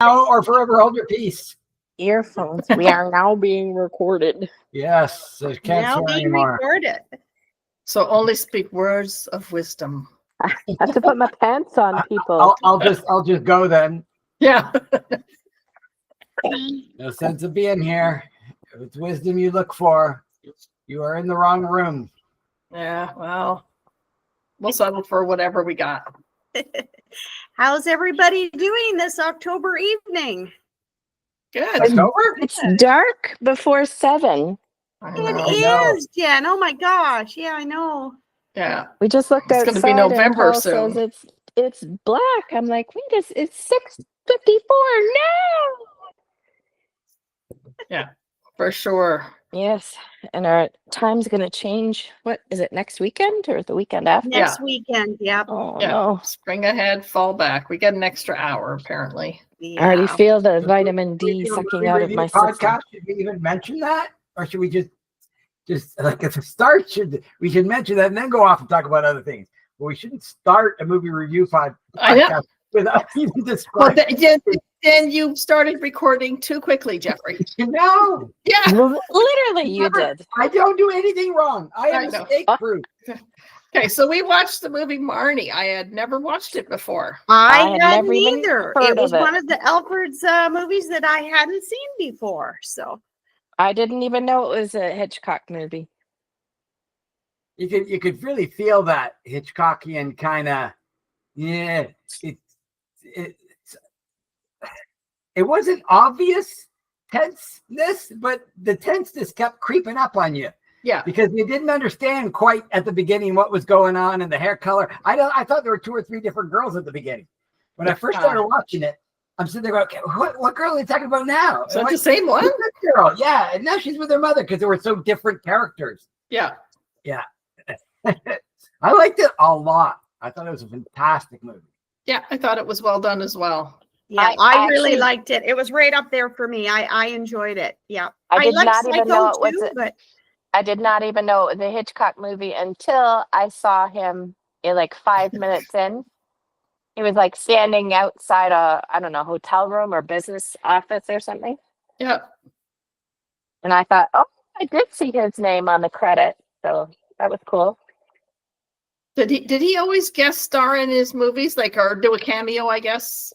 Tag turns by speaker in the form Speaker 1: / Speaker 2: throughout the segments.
Speaker 1: Now or forever hold your peace.
Speaker 2: Earphones. We are now being recorded.
Speaker 1: Yes, so can't
Speaker 3: Now
Speaker 1: swear
Speaker 3: being
Speaker 1: anymore.
Speaker 3: recorded.
Speaker 4: So only speak words of wisdom.
Speaker 2: I have to put my pants on, people.
Speaker 1: I'll just go then.
Speaker 4: Yeah.
Speaker 1: No sense of being here. If it's wisdom you look for, you are in the wrong room.
Speaker 4: Yeah. Well, we'll settle for whatever we got.
Speaker 3: How's everybody doing this October evening?
Speaker 4: Good.
Speaker 1: October?
Speaker 2: It's dark before 7.
Speaker 4: I
Speaker 3: It
Speaker 4: know.
Speaker 1: know.
Speaker 3: is, Jen. Oh my gosh. Yeah, I know.
Speaker 4: Yeah.
Speaker 2: We just looked
Speaker 4: It's
Speaker 2: outside
Speaker 4: gonna be November
Speaker 2: and Paul
Speaker 4: soon.
Speaker 2: says it's black. I'm like, wait, it's 6:54 now.
Speaker 4: For sure.
Speaker 2: Yes, and our time's gonna change. What is it, next weekend or the weekend after?
Speaker 3: Next weekend. Yep.
Speaker 2: Oh
Speaker 4: Yeah.
Speaker 2: no.
Speaker 4: Spring ahead, fall back. We get an extra hour apparently.
Speaker 2: I already
Speaker 3: Yeah.
Speaker 2: feel the vitamin D
Speaker 1: Do a
Speaker 2: sucking
Speaker 1: movie
Speaker 2: out of
Speaker 1: review
Speaker 2: my system.
Speaker 1: podcast. Should we even mention that? Or should we just like at the start, we should mention that and then go off and talk about other things. But we shouldn't start a movie review
Speaker 4: I know.
Speaker 1: podcast without even
Speaker 4: Well,
Speaker 1: describing.
Speaker 4: then you started recording too quickly, Jeffrey.
Speaker 1: No,
Speaker 4: Yeah.
Speaker 2: Literally, you did.
Speaker 1: I don't do anything wrong. I am
Speaker 4: I know.
Speaker 1: mistake proof.
Speaker 4: Okay, so we watched the movie Marnie. I had never watched it before.
Speaker 2: I had
Speaker 3: I
Speaker 2: never
Speaker 3: hadn't
Speaker 2: even
Speaker 3: either.
Speaker 2: heard
Speaker 3: It was
Speaker 2: of it.
Speaker 3: one of the Alfred's movies that I hadn't seen before. So
Speaker 2: I didn't even know it was a Hitchcock movie.
Speaker 1: You could really feel that Hitchcockian kind of, yeah. It wasn't obvious tenseness, but the tenseness kept creeping up on you.
Speaker 4: Yeah.
Speaker 1: Because you didn't understand quite at the beginning what was going on and the hair color. I thought there were 2 or 3 different girls at the beginning. When I first started watching it, I'm sitting there going, okay, what girl are they talking about now?
Speaker 4: Is that the same one?
Speaker 1: This girl, yeah. And now she's with her mother because there were so different characters.
Speaker 4: Yeah.
Speaker 1: Yeah. I liked it a lot. I thought it was a fantastic movie.
Speaker 4: Yeah, I thought it was well done as well.
Speaker 3: yeah,
Speaker 2: I
Speaker 3: I really
Speaker 2: actually-
Speaker 3: liked it. It was right up there for me. I enjoyed it. Yeah.
Speaker 2: I did
Speaker 3: liked
Speaker 2: not even know it
Speaker 3: Psycho
Speaker 2: was
Speaker 3: too,
Speaker 2: a-
Speaker 3: but
Speaker 2: I did not even know it was a Hitchcock movie until I saw him in like 5 minutes in. He was like standing outside a, I don't know, hotel room or business office or something.
Speaker 4: Yeah.
Speaker 2: And I thought, oh, I did see his name on the credit. So that was cool.
Speaker 4: Did he always guest star in his movies, like, or do a cameo, I guess?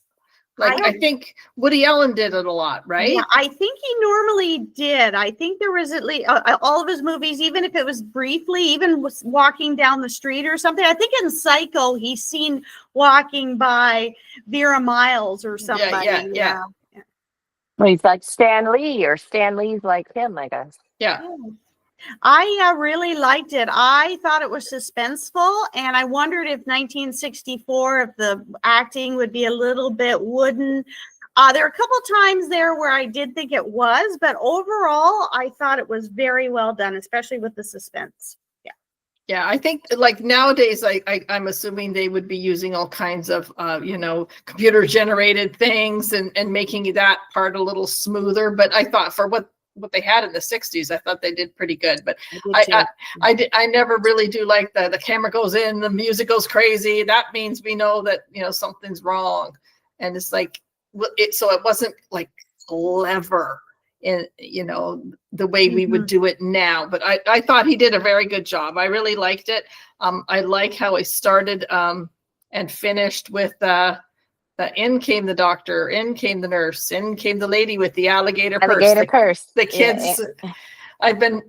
Speaker 4: Like, I think Woody Allen did it a lot, right?
Speaker 3: yeah, I think he normally did. I think there was at least all of his movies, even if it was briefly, even was walking down the street or something. I think in Psycho, he's seen walking by Vera Miles or somebody.
Speaker 4: yeah.
Speaker 2: Well, he's like Stan Lee, or Stan Lee's like him, I guess.
Speaker 4: Yeah.
Speaker 3: I really liked it. I thought it was suspenseful, and I wondered if 1964, if the acting would be a little bit wooden. There are a couple times there where I did think it was, but overall, I thought it was very well done, especially with the suspense. Yeah.
Speaker 4: Yeah, I think like nowadays, I'm assuming they would be using all kinds of, computer generated things and making that part a little smoother. But I thought for what they had in the 60s, I thought they did pretty good. But I never really do like the camera goes in, the music goes crazy. That means we know that, something's wrong. And it's like, so it wasn't like clever in, the way we would do it now. But I thought he did a very good job. I really liked it. I like how he started and finished with in came the doctor, in came the nurse, in came the lady with the alligator purse. The kids. Yeah. I've been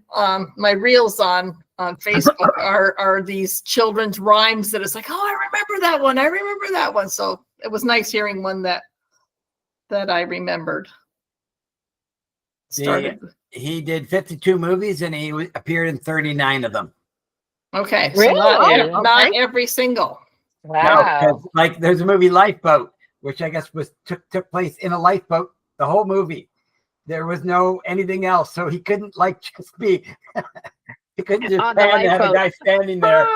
Speaker 4: my reels on Facebook are these children's rhymes that it's like, oh, I remember that one. I remember that one. So it was nice hearing one that I remembered.
Speaker 1: He did 52 movies and he appeared in 39 of them.
Speaker 4: Okay,
Speaker 2: really?
Speaker 4: So not every single.
Speaker 2: Wow.
Speaker 1: No, like there's a movie Lifeboat, which I guess took place in a lifeboat. The whole movie, there was no anything else, so he couldn't just be. He couldn't just stand and have a guy standing there.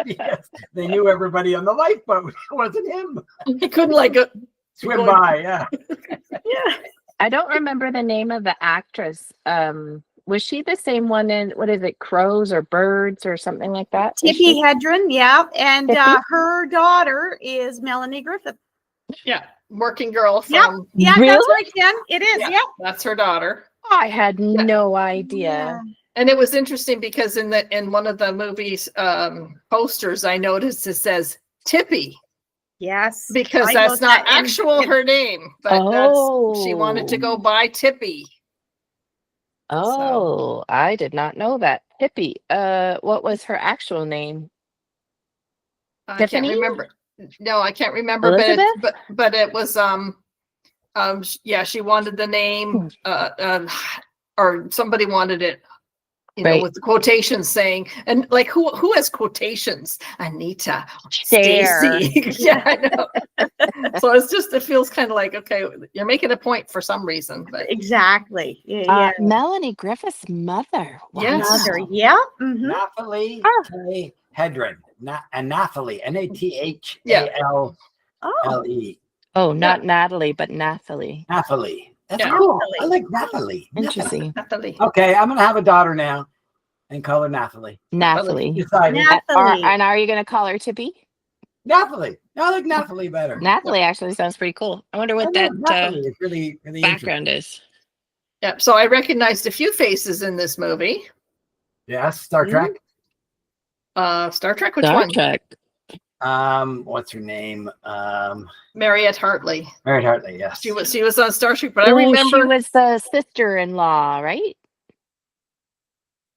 Speaker 1: Yes, they knew everybody on the lifeboat. It wasn't him.
Speaker 4: He couldn't
Speaker 1: swim by. Yeah.
Speaker 3: Yeah.
Speaker 2: I don't remember the name of the actress. Was she the same one in, what is it, Crows or Birds or something like that?
Speaker 3: Tippi Hedren, yeah. And her daughter is Melanie Griffith.
Speaker 4: Yeah, working girl
Speaker 3: Yep.
Speaker 4: from.
Speaker 3: Yeah,
Speaker 2: Really?
Speaker 3: that's right, Jen. It is.
Speaker 4: Yeah,
Speaker 3: Yep.
Speaker 4: that's her daughter.
Speaker 2: I had no idea.
Speaker 4: And it was interesting because in one of the movies posters, I noticed it says Tippy
Speaker 3: Yes.
Speaker 4: because
Speaker 3: I
Speaker 4: that's
Speaker 3: know
Speaker 4: not
Speaker 3: that.
Speaker 4: actual her name, but that's she wanted to go by Tippy.
Speaker 2: Oh, I did not know that. Hippie. What was her actual name?
Speaker 4: I
Speaker 2: Tiffany?
Speaker 4: can't remember. No, I can't remember.
Speaker 2: Elizabeth?
Speaker 4: But it was yeah, she wanted the name or somebody wanted it, you know,
Speaker 2: Right.
Speaker 4: with the quotations saying, and like who has quotations? Anita,
Speaker 2: There.
Speaker 4: Stacey. Yeah, I know. So it feels kind of like, okay, you're making a point for some reason, but
Speaker 3: Exactly. Yeah.
Speaker 2: Melanie Griffith's mother. Wow.
Speaker 4: Yes.
Speaker 3: Mother. Yeah. Mhm.
Speaker 1: Nathalie
Speaker 2: Ah.
Speaker 1: K. Hedren. Nathalie. Nathalie.
Speaker 3: Oh.
Speaker 2: Oh, not Natalie, but Nathalie.
Speaker 1: Nathalie. That's
Speaker 4: Yeah.
Speaker 1: cool. I like Nathalie.
Speaker 2: Interesting.
Speaker 4: Nathalie.
Speaker 1: Okay, I'm gonna have a daughter now and call her Nathalie.
Speaker 2: Nathalie.
Speaker 1: Decided.
Speaker 3: Nathalie.
Speaker 2: And are you going to call her Tippy?
Speaker 1: Nathalie. I like Nathalie better.
Speaker 2: Nathalie actually sounds pretty cool. I wonder what that
Speaker 1: Nathalie is really, really
Speaker 2: background is.
Speaker 4: Yeah. So I recognized a few faces in this movie.
Speaker 1: Yes, Star Trek.
Speaker 4: Star Trek, which
Speaker 2: Star
Speaker 4: one?
Speaker 2: Trek.
Speaker 1: What's her name?
Speaker 4: Mariette Hartley.
Speaker 1: Mariette Hartley. Yes.
Speaker 4: She was on Star Trek, but I
Speaker 2: Oh,
Speaker 4: remember
Speaker 2: she was the sister-in-law, right?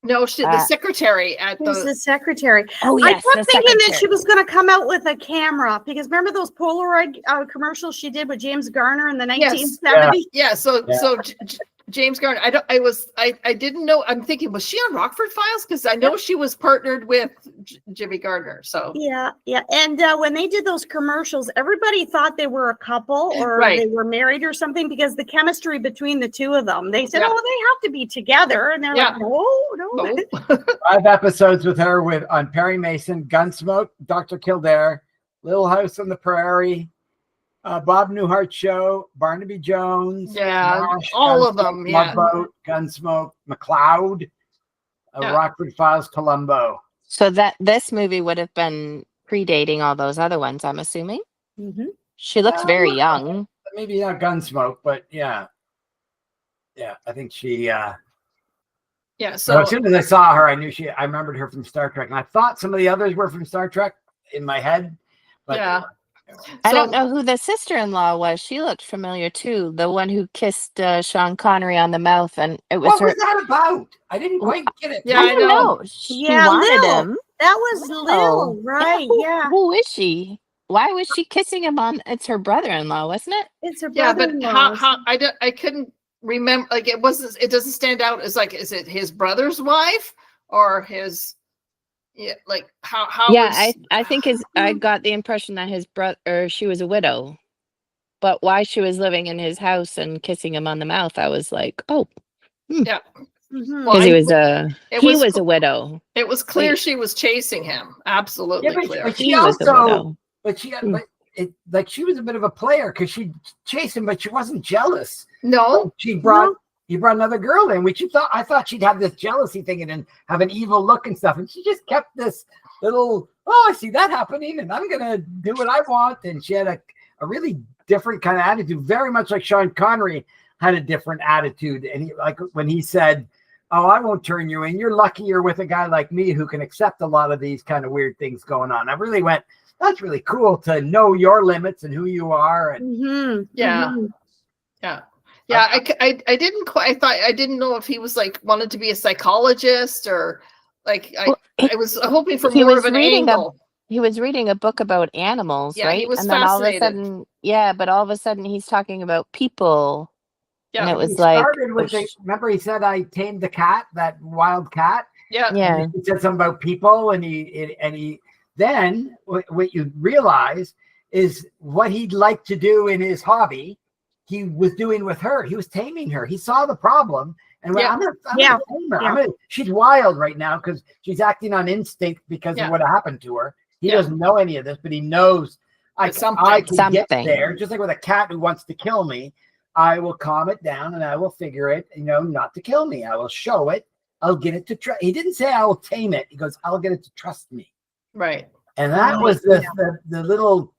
Speaker 4: no, the secretary at
Speaker 3: Who's
Speaker 4: the
Speaker 3: the secretary?
Speaker 2: Oh,
Speaker 3: I
Speaker 2: yes.
Speaker 3: kept thinking that she was going to come out with a camera because remember those Polaroid commercials she did with James Garner in the 1970s?
Speaker 4: yeah. So James Garner. I didn't know. I'm thinking, was she on Rockford Files? Because I know she was partnered with Jimmy Gardner. So
Speaker 3: Yeah. And when they did those commercials, everybody thought they were a couple or
Speaker 4: Right.
Speaker 3: they were married or something because the chemistry between the two of them. They said,
Speaker 4: Yeah.
Speaker 3: "Oh, they have to be together," and they're like, "No."
Speaker 4: Oh.
Speaker 1: 5 episodes with her on Perry Mason, Gunsmoke, Dr. Kildare, Little House on the Prairie, Bob Newhart Show, Barnaby Jones,
Speaker 4: Yeah,
Speaker 1: Smash,
Speaker 4: all of
Speaker 1: Gunsmoke,
Speaker 4: them, yeah.
Speaker 1: Love Boat, Gunsmoke, McLeod,
Speaker 4: Yeah.
Speaker 1: Rockford Files, Columbo.
Speaker 2: So this movie would have been predating all those other ones, I'm assuming.
Speaker 3: Mhm.
Speaker 2: She looks very young.
Speaker 1: Maybe not Gunsmoke, but yeah. Yeah, I think she
Speaker 4: Yeah.
Speaker 1: so
Speaker 4: So
Speaker 1: as soon as I saw her, I remembered her from Star Trek. And I thought some of the others were from Star Trek in my head. But
Speaker 4: Yeah.
Speaker 2: I don't know who the sister-in-law was. She looked familiar too. The one who kissed Sean Connery on the mouth, and it was
Speaker 1: what
Speaker 2: her.
Speaker 1: was that about? I didn't quite get it.
Speaker 4: Yeah,
Speaker 2: I
Speaker 4: I
Speaker 2: don't
Speaker 4: know.
Speaker 2: know. She
Speaker 3: Yeah,
Speaker 2: wanted
Speaker 3: Lil.
Speaker 2: him.
Speaker 3: That was
Speaker 2: Oh.
Speaker 3: Lil, right? Yeah.
Speaker 2: Who is she? Why was she kissing him on? It's her brother-in-law, wasn't it?
Speaker 3: It's her
Speaker 4: yeah, but
Speaker 3: brother-in-law.
Speaker 4: how I couldn't remember. Like it doesn't stand out as like, is it his brother's wife or his? Yeah, like how?
Speaker 2: Yeah, I think I got the impression that his brother, or she was a widow, but why she was living in his house and kissing him on the mouth, I was like, oh,
Speaker 4: Yeah.
Speaker 3: Mhm.
Speaker 4: Well,
Speaker 2: because
Speaker 4: it
Speaker 2: he
Speaker 4: was
Speaker 2: was a widow.
Speaker 4: It was clear
Speaker 2: Wait.
Speaker 4: she was chasing him. Absolutely
Speaker 1: Yeah,
Speaker 4: clear.
Speaker 1: but
Speaker 2: He
Speaker 1: she
Speaker 2: was a
Speaker 1: also,
Speaker 2: widow.
Speaker 1: but she, like she was a bit of a player because she chased him, but she wasn't jealous.
Speaker 4: No,
Speaker 1: He brought another girl in, which I thought she'd have this jealousy thing and have an evil look and stuff, and she just kept this little. Oh, I see that happening, and I'm gonna do what I want. And she had a really different kind of attitude, very much like Sean Connery had a different attitude. And he, like when he said, "Oh, I won't turn you in. You're lucky you're with a guy like me who can accept a lot of these kind of weird things going on." I really went, that's really cool to know your limits and who you are. And
Speaker 3: Mhm.
Speaker 4: Yeah.
Speaker 3: Mhm.
Speaker 4: yeah. I didn't quite. I didn't know if he was like wanted to be a psychologist or like I was hoping for
Speaker 2: he
Speaker 4: more
Speaker 2: was
Speaker 4: of an
Speaker 2: reading
Speaker 4: angle.
Speaker 2: He was reading a book about animals,
Speaker 4: Yeah,
Speaker 2: right?
Speaker 4: he was
Speaker 2: and then all of a
Speaker 4: fascinated.
Speaker 2: sudden, but all of a sudden he's talking about people. And
Speaker 4: Yeah.
Speaker 2: it was
Speaker 1: he
Speaker 2: like,
Speaker 1: started with remember he said, "I tamed the cat, that wild cat."
Speaker 4: Yeah.
Speaker 2: yeah,
Speaker 1: He said something about people, and he then what you realize is what he'd like to do in his hobby, he was doing with her. He was taming her. He saw the problem and went,
Speaker 4: Yeah.
Speaker 1: I'm gonna tame her.
Speaker 3: Yeah.
Speaker 1: She's wild right now because she's acting on instinct because
Speaker 4: Yeah.
Speaker 1: of what happened to her. He
Speaker 4: Yeah.
Speaker 1: doesn't know any of this, but he knows I can get
Speaker 2: Something.
Speaker 1: there. Just like with a cat who wants to kill me, I will calm it down and I will figure it, not to kill me. I will show it. I'll get it to trust. He didn't say I will tame it. He goes, I'll get it to trust me.
Speaker 4: Right.
Speaker 1: And that was the little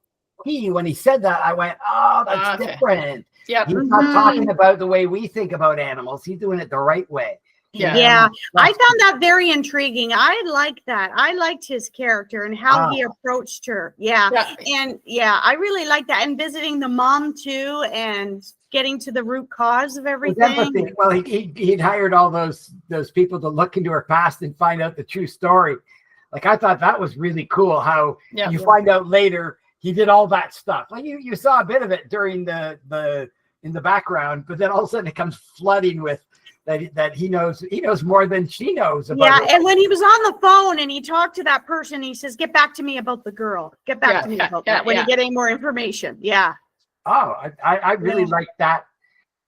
Speaker 1: he, when he said that, I went, oh, that's
Speaker 4: Okay.
Speaker 1: different.
Speaker 4: Yep.
Speaker 1: He's not talking about the way we think about animals. He's doing it the right way.
Speaker 4: Yeah.
Speaker 3: Yeah, I found that very intriguing. I liked that. I liked his character and how he approached her. Yeah. And yeah, I really liked that. And visiting the mom too and getting to the root cause of everything.
Speaker 1: Well, he'd hired all those people to look into her past and find out the true story. Like, I thought that was really cool how you find out later he did all that stuff. Like you saw a bit of it during in the background, but then all of a sudden it comes flooding with that he knows more than she knows about it.
Speaker 3: And when he was on the phone and he talked to that person, he says, "Get back to me about the girl. Get back to me about that." When you get any more information. Yeah.
Speaker 1: Oh, I really like that.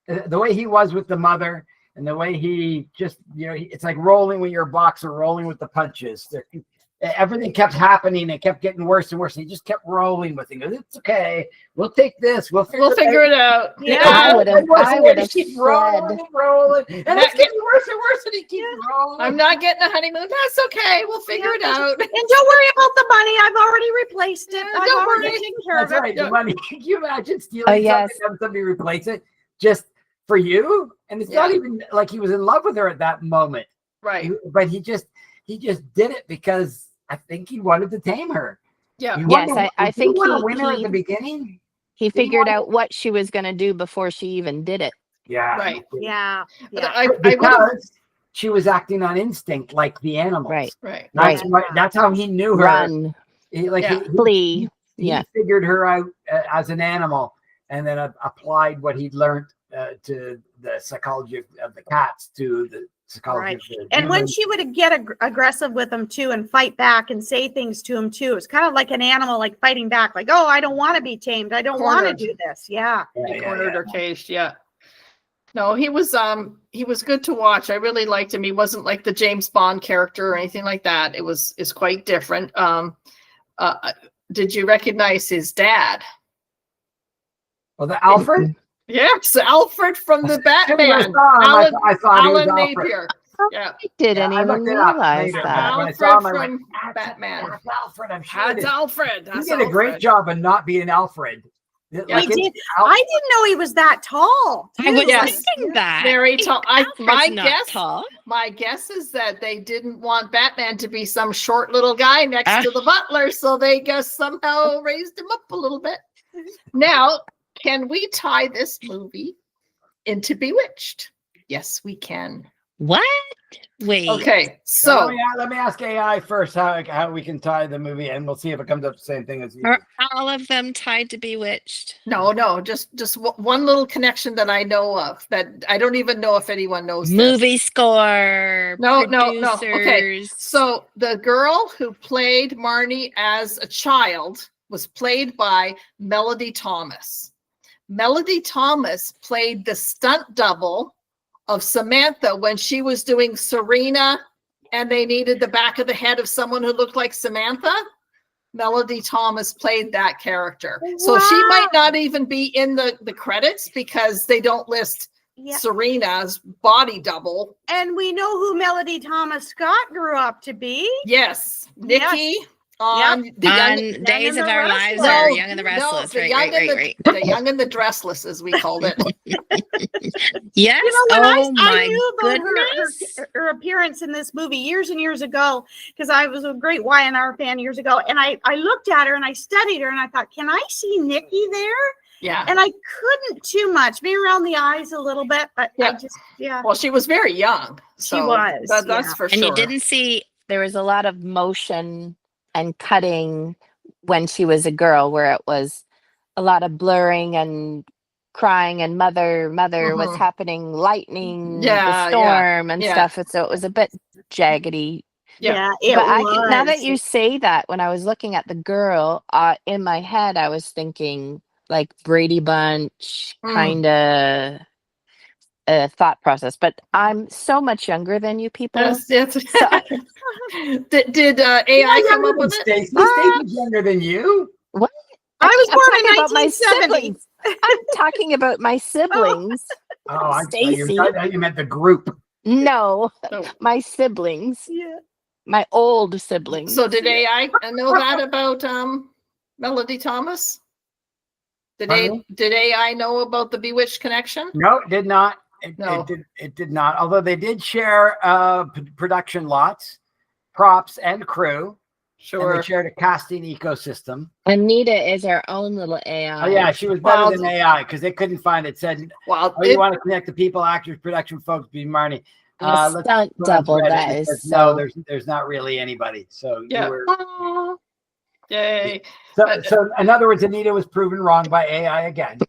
Speaker 1: The way he was with the mother and the way he just, it's like rolling with your boxer, rolling with the punches. Everything kept happening. It kept getting worse and worse. And he just kept rolling with it. It's okay. We'll take this. We'll figure it out.
Speaker 2: Yeah, I would have
Speaker 1: keep rolling. And it's getting worse and worse. And he keeps rolling.
Speaker 4: I'm not getting a honeymoon. That's okay. We'll figure it out.
Speaker 3: And don't worry about the money. I've already replaced it. I've already taken care of it.
Speaker 1: That's right. The money. Can you imagine stealing something and having somebody replace it just for you? And it's not even like he was in love with her at that moment.
Speaker 4: Right.
Speaker 1: But he just did it because I think he wanted to tame her.
Speaker 4: Yeah.
Speaker 2: I think
Speaker 1: he wanted to win her at the beginning.
Speaker 2: He figured out what she was going to do before she even did it.
Speaker 1: Yeah.
Speaker 4: Right.
Speaker 3: Yeah.
Speaker 1: Because she was acting on instinct like the animals.
Speaker 2: Right.
Speaker 1: That's how he knew her.
Speaker 2: Run. Flee.
Speaker 1: He figured her out as an animal and then applied what he'd learned to the psychology of the cats to the psychology of the
Speaker 3: and when she would get aggressive with him too and fight back and say things to him too, it's kind of like an animal like fighting back, like, oh, I don't want to be tamed, I don't want to do this.
Speaker 4: Cornered or caged. No, he was good to watch. I really liked him. He wasn't like the James Bond character or anything like that. It's quite different. Did you recognize his dad?
Speaker 1: Well, the Alfred?
Speaker 4: Yes, Alfred from the Batman.
Speaker 1: I thought
Speaker 4: Alan Napier.
Speaker 2: I didn't even realize that.
Speaker 4: Alfred from Batman.
Speaker 1: That's Alfred. I'm sure
Speaker 4: That's Alfred.
Speaker 1: He did a great job of not being Alfred.
Speaker 3: I didn't know he was that tall.
Speaker 2: I was thinking that.
Speaker 4: Very tall.
Speaker 2: Tall.
Speaker 4: My guess is that they didn't want Batman to be some short little guy next to the butler, so they just somehow raised him up a little bit. Now, can we tie this movie into Bewitched? Yes, we can.
Speaker 2: What? Wait.
Speaker 4: Okay, so
Speaker 1: let me ask AI first how we can tie the movie, and we'll see if it comes up the same thing as you.
Speaker 2: Are all of them tied to Bewitched?
Speaker 4: No, just one little connection that I know of that I don't even know if anyone knows.
Speaker 2: Movie score.
Speaker 4: No. Okay, so the girl who played Marnie as a child was played by Melody Thomas. Melody Thomas played the stunt double of Samantha when she was doing Serena and they needed the back of the head of someone who looked like Samantha. Melody Thomas played that character. Wow. So she might not even be in the credits because they don't list Serena's body double.
Speaker 3: And we know who Melody Thomas Scott grew up to be.
Speaker 4: Yes. Nikki. On
Speaker 2: Days of Our Lives or Young and the Restless.
Speaker 4: Right. The Young and the Dressless, as we called it.
Speaker 2: Yes.
Speaker 3: I knew about her appearance in this movie years and years ago because I was a great YNR fan years ago. And I looked at her and I studied her and I thought, can I see Nikki there?
Speaker 4: Yeah.
Speaker 3: And I couldn't too much, maybe around the eyes a little bit, but
Speaker 4: Well, she was very young. So
Speaker 3: she was.
Speaker 4: That's for sure.
Speaker 2: And you didn't see, there was a lot of motion and cutting when she was a girl, where it was a lot of blurring and crying and mother, what's happening, lightning, the storm and stuff. And so it was a bit jaggedy.
Speaker 3: Yeah,
Speaker 2: now that you say that, when I was looking at the girl, in my head, I was thinking like Brady Bunch kind of thought process, but I'm so much younger than you people.
Speaker 4: Yes. Did AI come up with it?
Speaker 1: Stacey's younger than you.
Speaker 2: What?
Speaker 3: I was born in 1970.
Speaker 2: I'm talking about my siblings.
Speaker 1: Oh,
Speaker 2: Stacey.
Speaker 1: You meant the group.
Speaker 2: No, my siblings.
Speaker 3: Yeah.
Speaker 2: My old siblings.
Speaker 4: So did AI know that about Melody Thomas? Did AI know about the Bewitched connection?
Speaker 1: No, it did not.
Speaker 4: No.
Speaker 1: It did not. Although they did share production lots, props, and crew. And
Speaker 4: Sure.
Speaker 1: they shared a casting ecosystem.
Speaker 2: Anita is our own little AI.
Speaker 1: Oh yeah, she was better than AI because they couldn't find it. Said,
Speaker 4: Well,
Speaker 1: "Oh, you want to connect the people, actors, production folks, be Marnie."
Speaker 2: A
Speaker 1: Let's
Speaker 2: stunt
Speaker 1: put on
Speaker 2: double.
Speaker 1: Reddit.
Speaker 2: That
Speaker 1: It
Speaker 2: is
Speaker 1: says,
Speaker 2: so.
Speaker 1: no. There's not really anybody. So
Speaker 4: Yeah.
Speaker 1: you were.
Speaker 4: Yay.
Speaker 1: So in other words, Anita was proven wrong by AI again.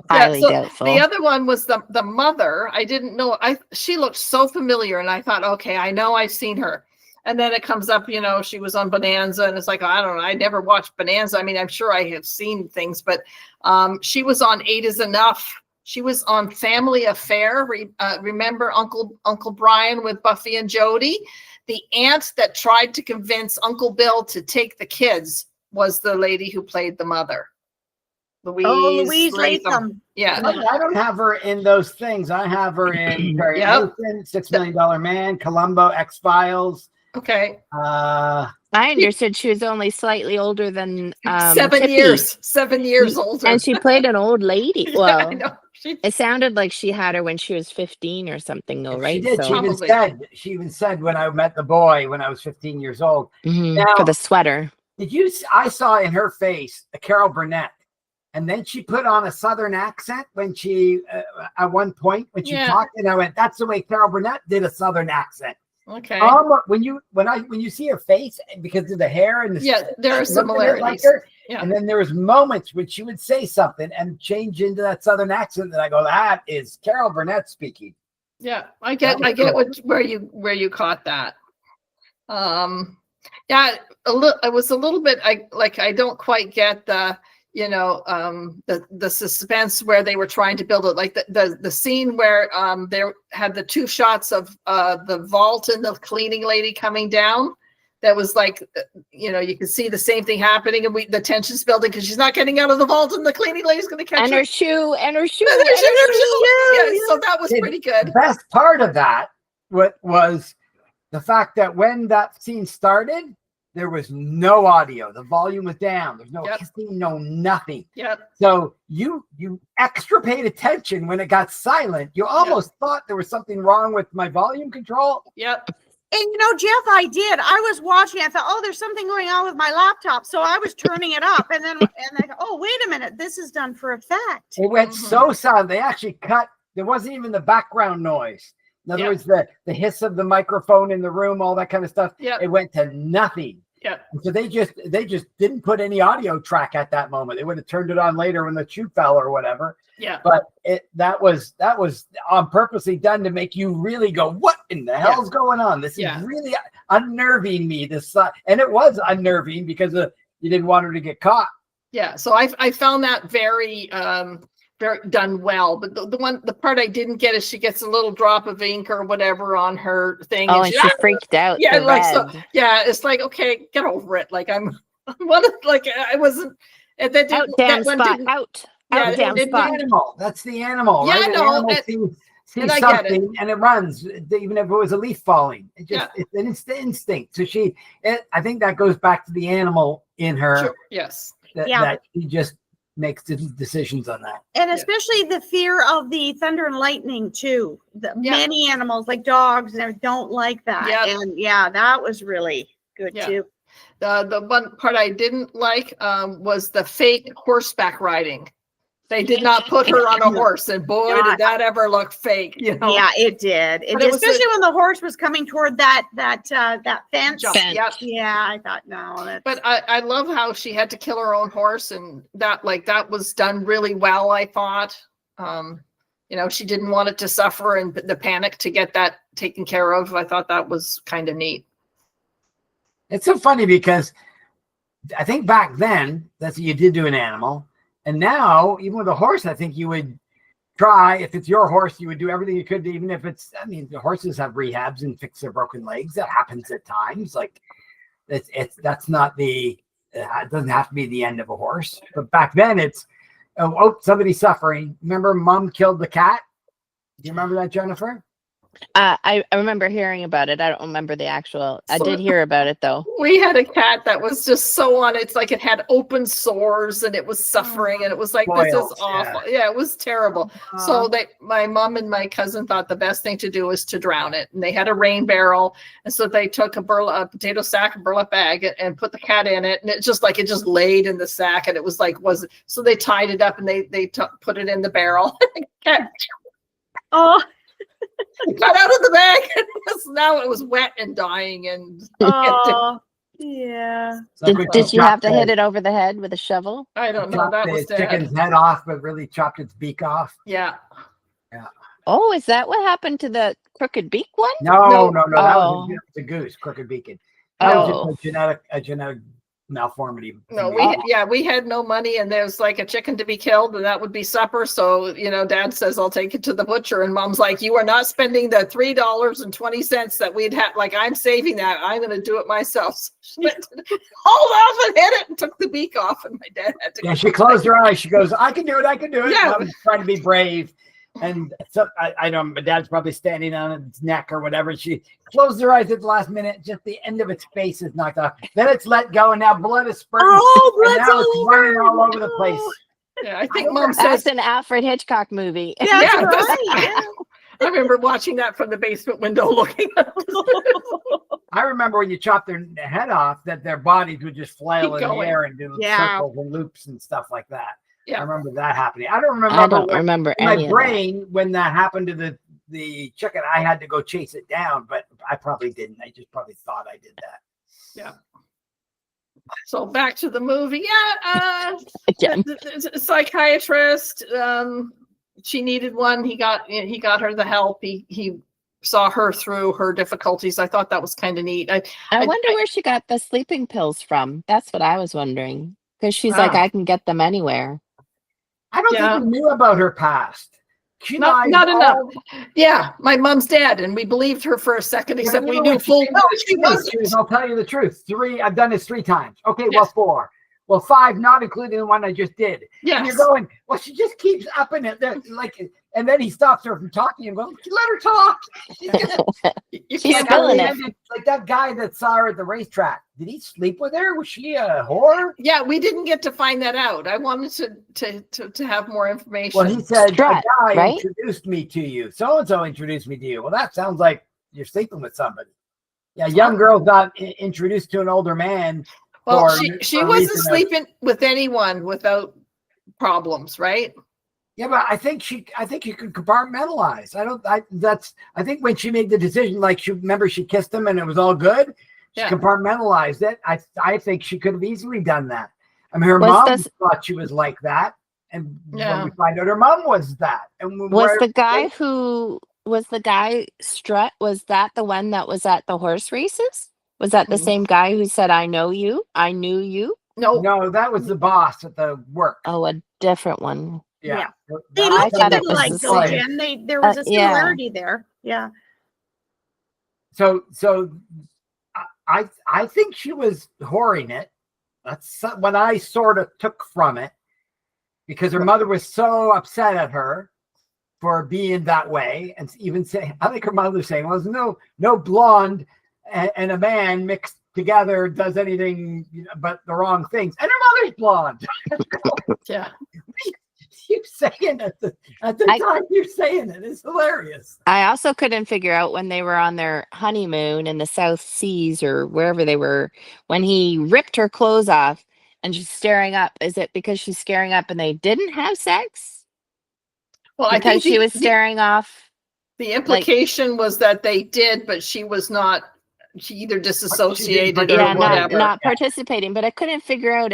Speaker 2: Highly
Speaker 4: so
Speaker 2: doubtful.
Speaker 4: the other one was the mother. I didn't know. She looked so familiar, and I thought, okay, I know I've seen her. And then it comes up, she was on Bonanza, and it's like, I don't know, I never watched Bonanza. I mean, I'm sure I have seen things, but she was on 8 is Enough. She was on Family Affair. Remember Uncle Brian with Buffy and Jody? The aunt that tried to convince Uncle Bill to take the kids was the lady who played the mother.
Speaker 3: Louise Latham.
Speaker 4: Yeah.
Speaker 1: I don't have her in those things. I have her in Perry Mason, $6 Million Man, Columbo, X-Files.
Speaker 4: Okay.
Speaker 2: I understood she was only slightly older than
Speaker 4: 7
Speaker 2: Tippy.
Speaker 4: years. 7 years older.
Speaker 2: And she played an old lady.
Speaker 4: Yeah,
Speaker 2: Well,
Speaker 4: I know.
Speaker 2: it sounded like she had her when she was 15 or something, though, right?
Speaker 1: She did.
Speaker 2: So,
Speaker 1: She even said when I met the boy when I was 15 years old. Now,
Speaker 2: for the sweater.
Speaker 1: I saw in her face a Carol Burnett. And then she put on a Southern accent when she, at one point, when she talked, and I went, "That's the way Carol Burnett did a Southern accent."
Speaker 4: Okay.
Speaker 1: When you see her face because of the hair and the
Speaker 4: there are similarities.
Speaker 1: Like her.
Speaker 4: Yeah.
Speaker 1: And then there was moments when she would say something and change into that Southern accent, and I go, "That is Carol Burnett speaking."
Speaker 4: Yeah, I get where you caught that. It was a little bit. I don't quite get the. The suspense where they were trying to build it, like the scene where they had the 2 shots of the vault and the cleaning lady coming down. That was like, you could see the same thing happening, and the tension's building because she's not getting out of the vault, and the cleaning lady's going to catch her.
Speaker 2: Her shoe.
Speaker 4: Yeah, so that was pretty good.
Speaker 1: The best part of that was the fact that when that scene started, there was no audio. The volume was down. There's no hissing, no nothing.
Speaker 4: Yep.
Speaker 1: So you extra paid attention when it got silent. You almost thought there was something wrong with my volume control.
Speaker 4: Yep.
Speaker 3: And Jeff, I did. I was watching. I thought, oh, there's something going on with my laptop. So I was turning it up, and then oh, wait a minute, this is done for effect.
Speaker 1: It went so silent. They actually cut. There wasn't even the background noise. In other words, the hiss of the microphone in the room, all that kind of stuff.
Speaker 4: Yep.
Speaker 1: It went to nothing.
Speaker 4: Yeah.
Speaker 1: So they just didn't put any audio track at that moment. They would have turned it on later when the shoe fell or whatever.
Speaker 4: Yeah.
Speaker 1: But that was on purposely done to make you really go, what in the hell's going on? This is really unnerving me. And it was unnerving because you didn't want her to get caught.
Speaker 4: Yeah. So I found that very done well, but the part I didn't get is she gets a little drop of ink or whatever on her thing.
Speaker 2: Oh, and she freaked out.
Speaker 4: Yeah, it's like, okay, get over it. Like I wasn't. And that didn't.
Speaker 2: Damn spot. Out. Damn spot.
Speaker 1: Animal. That's the animal.
Speaker 4: Yeah,
Speaker 1: right?
Speaker 4: no.
Speaker 1: Sees something and it runs, even if it was a leaf falling. It's an instinct. So I think that goes back to the animal in her.
Speaker 4: Sure. Yes.
Speaker 1: That she just makes decisions on that.
Speaker 3: And especially the fear of the thunder and lightning too. Many animals like dogs don't like that.
Speaker 4: Yep.
Speaker 3: And that was really good too.
Speaker 4: The one part I didn't like was the fake horseback riding. They did not put her on a horse, and boy, did that ever look fake. Yeah,
Speaker 3: it did. Especially when the horse was coming toward that fence.
Speaker 4: Yep.
Speaker 3: Yeah, I thought no.
Speaker 4: But I love how she had to kill her own horse, and that was done really well. I thought, she didn't want it to suffer, and the panic to get that taken care of. I thought that was kind of neat.
Speaker 1: It's so funny because I think back then that's what you did to an animal. And now, even with a horse, I think you would try, if it's your horse, you would do everything you could, even if the horses have rehabs and fix their broken legs. That happens at times. Like that's not it doesn't have to be the end of a horse. But back then it's, somebody's suffering. Remember Mom killed the cat? Do you remember that, Jennifer?
Speaker 2: I remember hearing about it. I don't remember the actual. I did hear about it though.
Speaker 4: We had a cat that was just so on. It's like it had open sores and it was suffering, and it was like, this is
Speaker 1: Boils,
Speaker 4: awful. Yeah, it was terrible. So
Speaker 3: Aw.
Speaker 4: my mom and my cousin thought the best thing to do was to drown it, and they had a rain barrel, and so they took a potato sack, a burlap bag, and put the cat in it, and it just laid in the sack, and it was like so they tied it up and they put it in the barrel. Cat
Speaker 3: Oh,
Speaker 4: got out of the bag, and now it was wet and dying, and
Speaker 3: oh, yeah.
Speaker 2: Did you have to hit it over the head with a shovel?
Speaker 4: I don't know.
Speaker 1: Chopped
Speaker 4: That
Speaker 1: the
Speaker 4: was dead.
Speaker 1: chicken's head off, but really chopped its beak off.
Speaker 4: Yeah.
Speaker 2: Oh, is that what happened to the crooked beak one?
Speaker 1: No.
Speaker 4: No.
Speaker 1: That
Speaker 2: Oh.
Speaker 1: was a goose, crooked beacon. That was
Speaker 2: Oh,
Speaker 1: just a genetic malformity.
Speaker 4: No,
Speaker 1: Oh,
Speaker 4: we had no money, and there's like a chicken to be killed, and that would be supper. So, Dad says, I'll take it to the butcher, and Mom's like, you are not spending the $3.20 that we'd have. Like, I'm saving that. I'm going to do it myself. So she went to hold off and hit it and took the beak off, and my dad had to.
Speaker 1: Yeah, she closed her eyes. She goes, I can do it.
Speaker 4: Yeah.
Speaker 1: Mom's trying to be brave. And so I know my dad's probably standing on its neck or whatever. She closed her eyes at the last minute. Just the end of its face is knocked off. Then it's let go, and now blood is spurting.
Speaker 3: Oh,
Speaker 1: and
Speaker 3: blood's
Speaker 1: now
Speaker 3: all
Speaker 1: it's
Speaker 3: over.
Speaker 1: running all over the place.
Speaker 4: Yeah, I think Mom
Speaker 2: that's
Speaker 4: says.
Speaker 2: an Alfred Hitchcock movie.
Speaker 3: That's
Speaker 4: Yeah.
Speaker 3: right. Yeah.
Speaker 4: I remember watching that from the basement window, looking at
Speaker 1: I remember when you chopped their head off, that their bodies would just flail
Speaker 4: Keep
Speaker 1: in the
Speaker 4: going.
Speaker 1: air and do
Speaker 3: Yeah.
Speaker 1: circles and loops and stuff like that.
Speaker 4: Yeah.
Speaker 1: I remember that happening. I don't remember.
Speaker 2: I don't
Speaker 1: what-
Speaker 2: remember
Speaker 1: in my
Speaker 2: any of that.
Speaker 1: brain when that happened to the chicken. I had to go chase it down, but I probably didn't. I just probably thought I did that.
Speaker 4: Yeah. So back to the movie.
Speaker 2: Again.
Speaker 4: The psychiatrist. She needed one. He got her the help. He saw her through her difficulties. I thought that was kind of neat.
Speaker 2: I wonder where she got the sleeping pills from. That's what I was wondering. Because she's like,
Speaker 1: Ah.
Speaker 2: I can get them anywhere.
Speaker 1: I don't
Speaker 4: Yeah.
Speaker 1: think we knew about her past. She
Speaker 4: Not
Speaker 1: lied
Speaker 4: enough.
Speaker 1: all-
Speaker 4: Yeah, my mom's dead, and we believed her for a second, except
Speaker 1: Yeah,
Speaker 4: we
Speaker 1: you know
Speaker 4: knew
Speaker 1: what?
Speaker 4: full
Speaker 1: She
Speaker 4: well
Speaker 1: said
Speaker 4: she wasn't.
Speaker 1: She was, I'll tell you the truth. I've done this 3 times. Okay, well,
Speaker 4: Yes.
Speaker 1: 4. Well, 5, not including the one I just did. And
Speaker 4: Yes.
Speaker 1: you're going, well, she just keeps upping it. And then he stops her from talking and goes, let her talk.
Speaker 4: You
Speaker 2: She's
Speaker 4: can't
Speaker 2: feeling
Speaker 4: believe
Speaker 2: it.
Speaker 1: Like that guy that saw her at the racetrack. Did he sleep with her? Was she a whore?
Speaker 4: Yeah, we didn't get to find that out. I wanted to have more information.
Speaker 1: Well, he said,
Speaker 2: Strut,
Speaker 1: a guy
Speaker 2: right?
Speaker 1: introduced me to you. So-and-so introduced me to you. Well, that sounds like you're sleeping with somebody. Yeah, young girl got introduced to an older man.
Speaker 4: well,
Speaker 1: for-
Speaker 4: she
Speaker 1: for a
Speaker 4: wasn't
Speaker 1: reason of-
Speaker 4: sleeping with anyone without problems, right?
Speaker 1: Yeah, but I think you can compartmentalize. I think when she made the decision, like she kissed him and it was all good. She
Speaker 4: Yeah.
Speaker 1: compartmentalized it. I think she could have easily done that. I mean, her
Speaker 2: Was
Speaker 1: mom
Speaker 2: this-
Speaker 1: thought she was like that, and
Speaker 4: Yeah.
Speaker 1: when we find out her mom was that, and
Speaker 2: Was the guy Strut, was that the one that was at the horse races? Was that the
Speaker 4: Mhm.
Speaker 2: same guy who said, I know you? I knew you?
Speaker 1: No, that was the boss at the work.
Speaker 2: Oh, a different one.
Speaker 1: Yeah.
Speaker 3: They
Speaker 1: That
Speaker 2: I
Speaker 3: looked
Speaker 1: was
Speaker 2: thought
Speaker 3: a
Speaker 2: it
Speaker 3: bit
Speaker 2: was
Speaker 3: like
Speaker 2: the
Speaker 3: though,
Speaker 2: same.
Speaker 3: Jen. There was a
Speaker 2: Yeah.
Speaker 3: similarity there. Yeah.
Speaker 1: So I think she was whoring it. That's what I sort of took from it, because her mother was so upset at her for being that way, and even saying, I think her mother was saying, well, no blonde and a man mixed together does anything but the wrong things, and her mother's blonde.
Speaker 4: Yeah.
Speaker 1: You're saying at the time you're saying it. It's hilarious.
Speaker 2: I also couldn't figure out when they were on their honeymoon in the South Seas or wherever they were, when he ripped her clothes off and she's staring up. Is it because she's staring up and they didn't have sex?
Speaker 4: Well, I
Speaker 2: Because
Speaker 4: think
Speaker 2: she was staring off.
Speaker 4: the implication was that they did, but she was not. She either disassociated or
Speaker 2: Yeah,
Speaker 4: whatever.
Speaker 2: not participating. But I couldn't figure out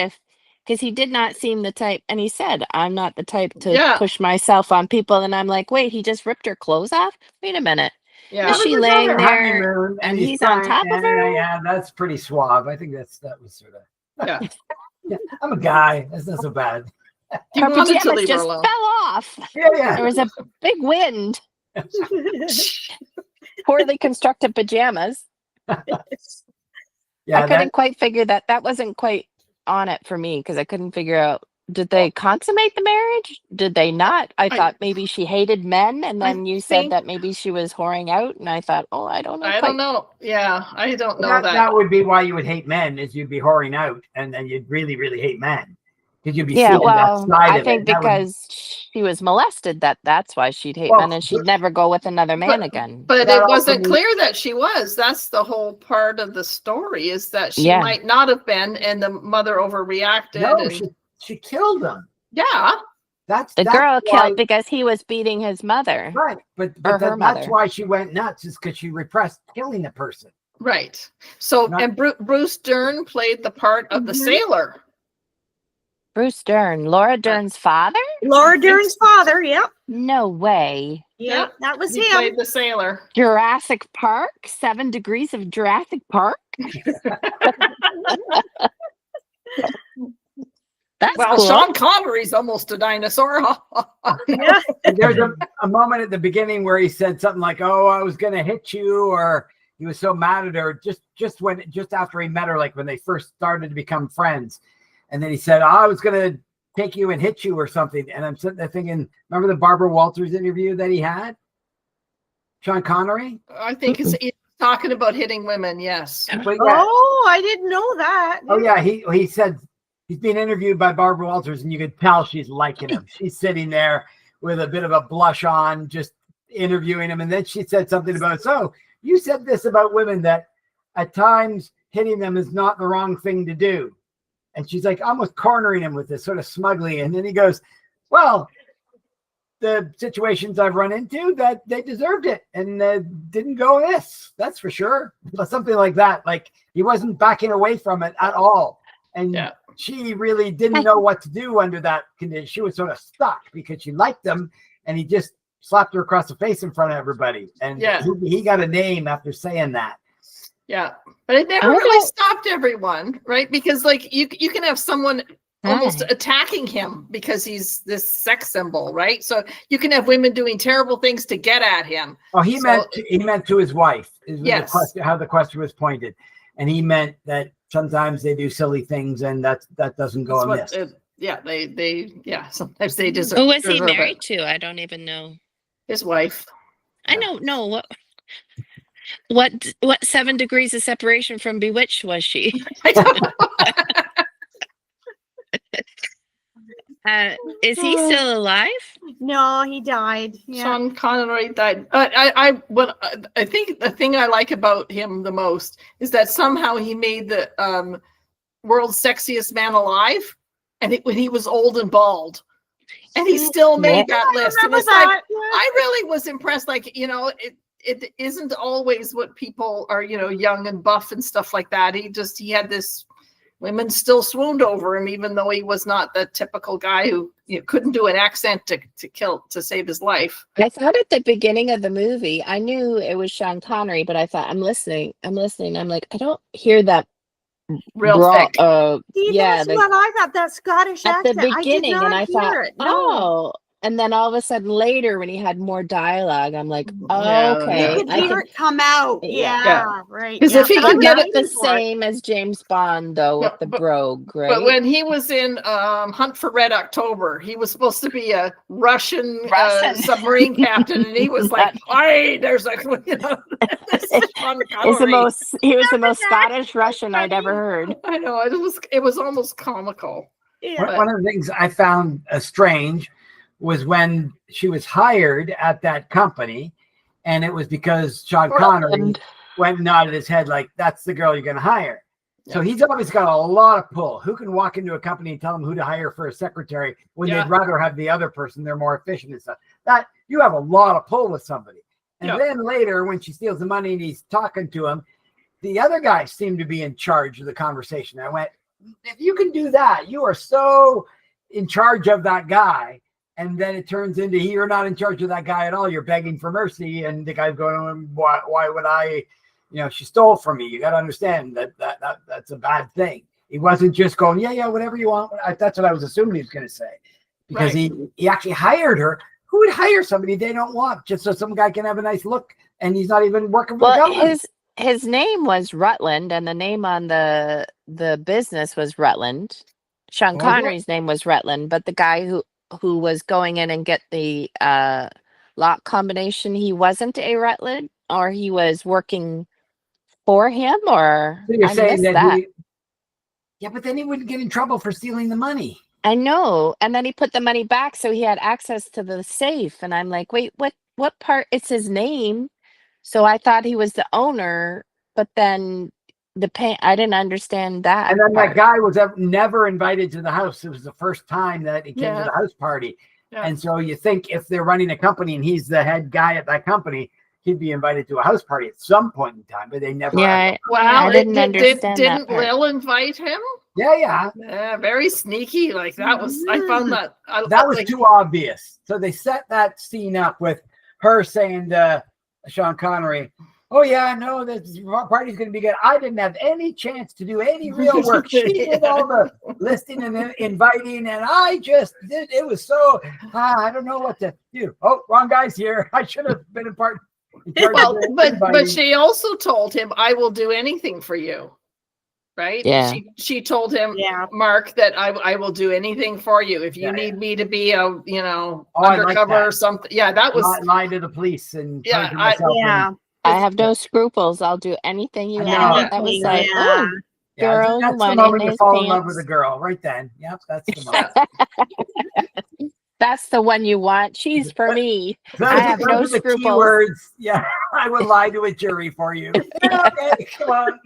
Speaker 2: because he did not seem the type, and he said, I'm not the type to
Speaker 4: Yeah.
Speaker 2: push myself on people. And I'm like, wait, he just ripped her clothes off? Wait a minute.
Speaker 4: Yeah.
Speaker 2: Is she
Speaker 1: They were on
Speaker 2: laying
Speaker 1: their
Speaker 2: there
Speaker 1: honeymoon,
Speaker 2: and he's on top of her?
Speaker 1: Yeah, that's pretty suave. I think that was sort of.
Speaker 4: Yeah.
Speaker 1: Yeah, I'm a guy. That's not so bad.
Speaker 4: He
Speaker 2: Her
Speaker 4: wanted to
Speaker 2: pajamas
Speaker 4: leave her
Speaker 2: just
Speaker 4: alone.
Speaker 2: fell off.
Speaker 1: Yeah.
Speaker 2: There was a big wind. Poorly constructed pajamas.
Speaker 1: Yeah,
Speaker 2: I couldn't quite figure that. That wasn't quite on it for me because I couldn't figure out did they consummate the marriage? Did they not? I thought maybe she hated men, and then you said that maybe she was whoring out, and I thought, oh, I don't know.
Speaker 4: I don't know. Yeah, I don't know that.
Speaker 1: That would be why you would hate men, is you'd be whoring out, and then you'd really, really hate men. Because you'd be seeing that side
Speaker 2: I
Speaker 1: of
Speaker 2: think
Speaker 1: it.
Speaker 2: because she was molested, that's why she'd hate men, and she'd never go with another man again.
Speaker 4: But it wasn't clear that she was. That's the whole part of the story, is that she might not have been, and the mother overreacted.
Speaker 1: No, she killed him.
Speaker 4: Yeah.
Speaker 1: That's
Speaker 2: the girl killed because he was beating his mother.
Speaker 1: Right. But that's why she went nuts, is because she repressed killing the person.
Speaker 4: Right. So, and Bruce Dern played the part of the sailor.
Speaker 2: Bruce Dern, Laura Dern's father?
Speaker 3: Laura Dern's father, yep.
Speaker 2: No way.
Speaker 3: Yep, that was
Speaker 4: he
Speaker 3: him.
Speaker 4: Played the sailor.
Speaker 2: Jurassic Park? 7 Degrees of Jurassic Park? That's cool.
Speaker 4: Sean Connery's almost a dinosaur.
Speaker 3: Yeah.
Speaker 1: There's a moment at the beginning where he said something like, "Oh, I was gonna hit you," or he was so mad at her just after he met her, like when they first started to become friends. And then he said, I was going to take you and hit you or something. And I'm sitting there thinking, remember the Barbara Walters interview that he had? Sean Connery?
Speaker 4: I think he's talking about hitting women, yes.
Speaker 1: But
Speaker 3: oh, I didn't know that.
Speaker 1: Oh, yeah. He said he's being interviewed by Barbara Walters, and you could tell she's liking him. She's sitting there with a bit of a blush on, just interviewing him. And then she said something about, so you said this about women, that at times hitting them is not the wrong thing to do. And she's like almost cornering him with this sort of smugly. And then he goes, well, the situations I've run into, that they deserved it and didn't go this. That's for sure. Something like that. Like he wasn't backing away from it at all. And she really didn't know what to do under that condition. She was sort of stuck because she liked him, and he just slapped her across the face in front of everybody. And he got a name after saying that.
Speaker 4: Yeah, but it never really stopped everyone, right? Because like you can have someone almost attacking him because he's this sex symbol, right? So you can have women doing terrible things to get at him.
Speaker 1: Oh, he meant to his wife. Yes, how the question was pointed, and he meant that sometimes they do silly things, and that doesn't go amiss.
Speaker 4: Sometimes they deserve.
Speaker 2: Who was he married to? I don't even know.
Speaker 4: His wife.
Speaker 2: I don't know what 7 degrees of separation from Bewitched was she? Is he still alive?
Speaker 3: No, he died. Yeah.
Speaker 4: Sean Connery died. I think the thing I like about him the most is that somehow he made the world's sexiest man alive, and when he was old and bald, and he still made that list. And it's like, I really was impressed. Like, you know, it isn't always what people are, you know, young and buff and stuff like that. He had this, women still swooned over him, even though he was not the typical guy who couldn't do an accent to save his life.
Speaker 2: I thought at the beginning of the movie, I knew it was Sean Connery, but I thought, I'm listening. I'm like, I don't hear that
Speaker 4: real thick.
Speaker 3: That's what I thought, that Scottish accent.
Speaker 2: At the beginning, and I thought, and then all of a sudden later, when he had more dialogue, I'm like, okay.
Speaker 3: You could hear it come out. Yeah. Right.
Speaker 2: Because if he could get it the same as James Bond, though, with the brogue, right?
Speaker 4: But when he was in Hunt for Red October, he was supposed to be a Russian submarine captain, and he was like, "Hey, there's like, you know."
Speaker 2: He was the most Scottish Russian I'd ever heard.
Speaker 4: I know, it was almost comical.
Speaker 1: Yeah. One of the things I found strange was when she was hired at that company, and it was because Sean Connery went and nodded his head like, that's the girl you're going to hire. Yeah. So he's always got a lot of pull. Who can walk into a company and tell them who to hire for a secretary when they'd rather have the other person? They're more efficient and stuff. That you have a lot of pull with somebody. And then later, when she steals the money and he's talking to him, the other guy seemed to be in charge of the conversation. I went, if you can do that, you are so in charge of that guy. And then it turns into you're not in charge of that guy at all. You're begging for mercy. And the guy's going, why would I, she stole from me. You got to understand that's a bad thing. He wasn't just going, yeah, whatever you want. That's what I was assuming he was going to say. Because he actually hired her. Who would hire somebody they don't want just so some guy can have a nice look and he's not even working for the government?
Speaker 2: His name was Rutland, and the name on the business was Rutland. Sean
Speaker 1: Was it?
Speaker 2: Connery's name was Rutland, but the guy who was going in and get the lock combination, he wasn't a Rutland, or he was working for him, or
Speaker 1: So you're
Speaker 2: I
Speaker 1: saying
Speaker 2: missed
Speaker 1: that
Speaker 2: that.
Speaker 1: yeah, but then he wouldn't get in trouble for stealing the money.
Speaker 2: I know. And then he put the money back so he had access to the safe. And I'm like, wait, what part? It's his name. So I thought he was the owner, but then I didn't understand that.
Speaker 1: And then
Speaker 2: part.
Speaker 1: that guy was never invited to the house. It was the first time that he came to
Speaker 4: Yeah.
Speaker 1: the house party.
Speaker 4: Yeah.
Speaker 1: And so you think if they're running a company and he's the head guy at that company, he'd be invited to a house party at some point in time, but they never.
Speaker 2: Yeah,
Speaker 4: Wow,
Speaker 2: I didn't understand that
Speaker 4: didn't
Speaker 2: part.
Speaker 4: Lil invite him?
Speaker 1: Yeah.
Speaker 4: Yeah, very sneaky. Like that was, I found that.
Speaker 1: That was
Speaker 4: like,
Speaker 1: too obvious. So they set that scene up with her saying to Sean Connery, "Oh yeah, no, this party's going to be good." I didn't have any chance to do any real work. She did all the listing and inviting, and I just did. It was so I don't know what to do. Oh, wrong guy's here. I should have been in charge
Speaker 4: well,
Speaker 1: of
Speaker 4: but
Speaker 1: inviting.
Speaker 4: she also told him, "I will do anything for you." Right?
Speaker 2: Yeah.
Speaker 4: She told him,
Speaker 3: Yeah.
Speaker 4: Mark, that I will do anything for you if you
Speaker 1: Yeah,
Speaker 4: need me to be a
Speaker 1: Oh, I like
Speaker 4: undercover
Speaker 1: that.
Speaker 4: or something. Yeah, that was
Speaker 1: lie to the police and
Speaker 4: Yeah,
Speaker 1: perjure myself
Speaker 3: Yeah.
Speaker 2: I have no scruples. I'll do anything you
Speaker 1: I know.
Speaker 2: want. That was like,
Speaker 3: Yeah.
Speaker 2: oh,
Speaker 1: Yeah,
Speaker 2: girl, you
Speaker 1: that's the
Speaker 2: want
Speaker 1: moment
Speaker 2: in
Speaker 1: you
Speaker 2: his
Speaker 1: fall in love with
Speaker 2: pants.
Speaker 1: a girl, right then. Yep, that's the moment.
Speaker 2: That's the one you want. She's for me. I have no
Speaker 1: Those are the key
Speaker 2: scruples.
Speaker 1: words. Yeah, I would lie to a jury for you. Okay, come on.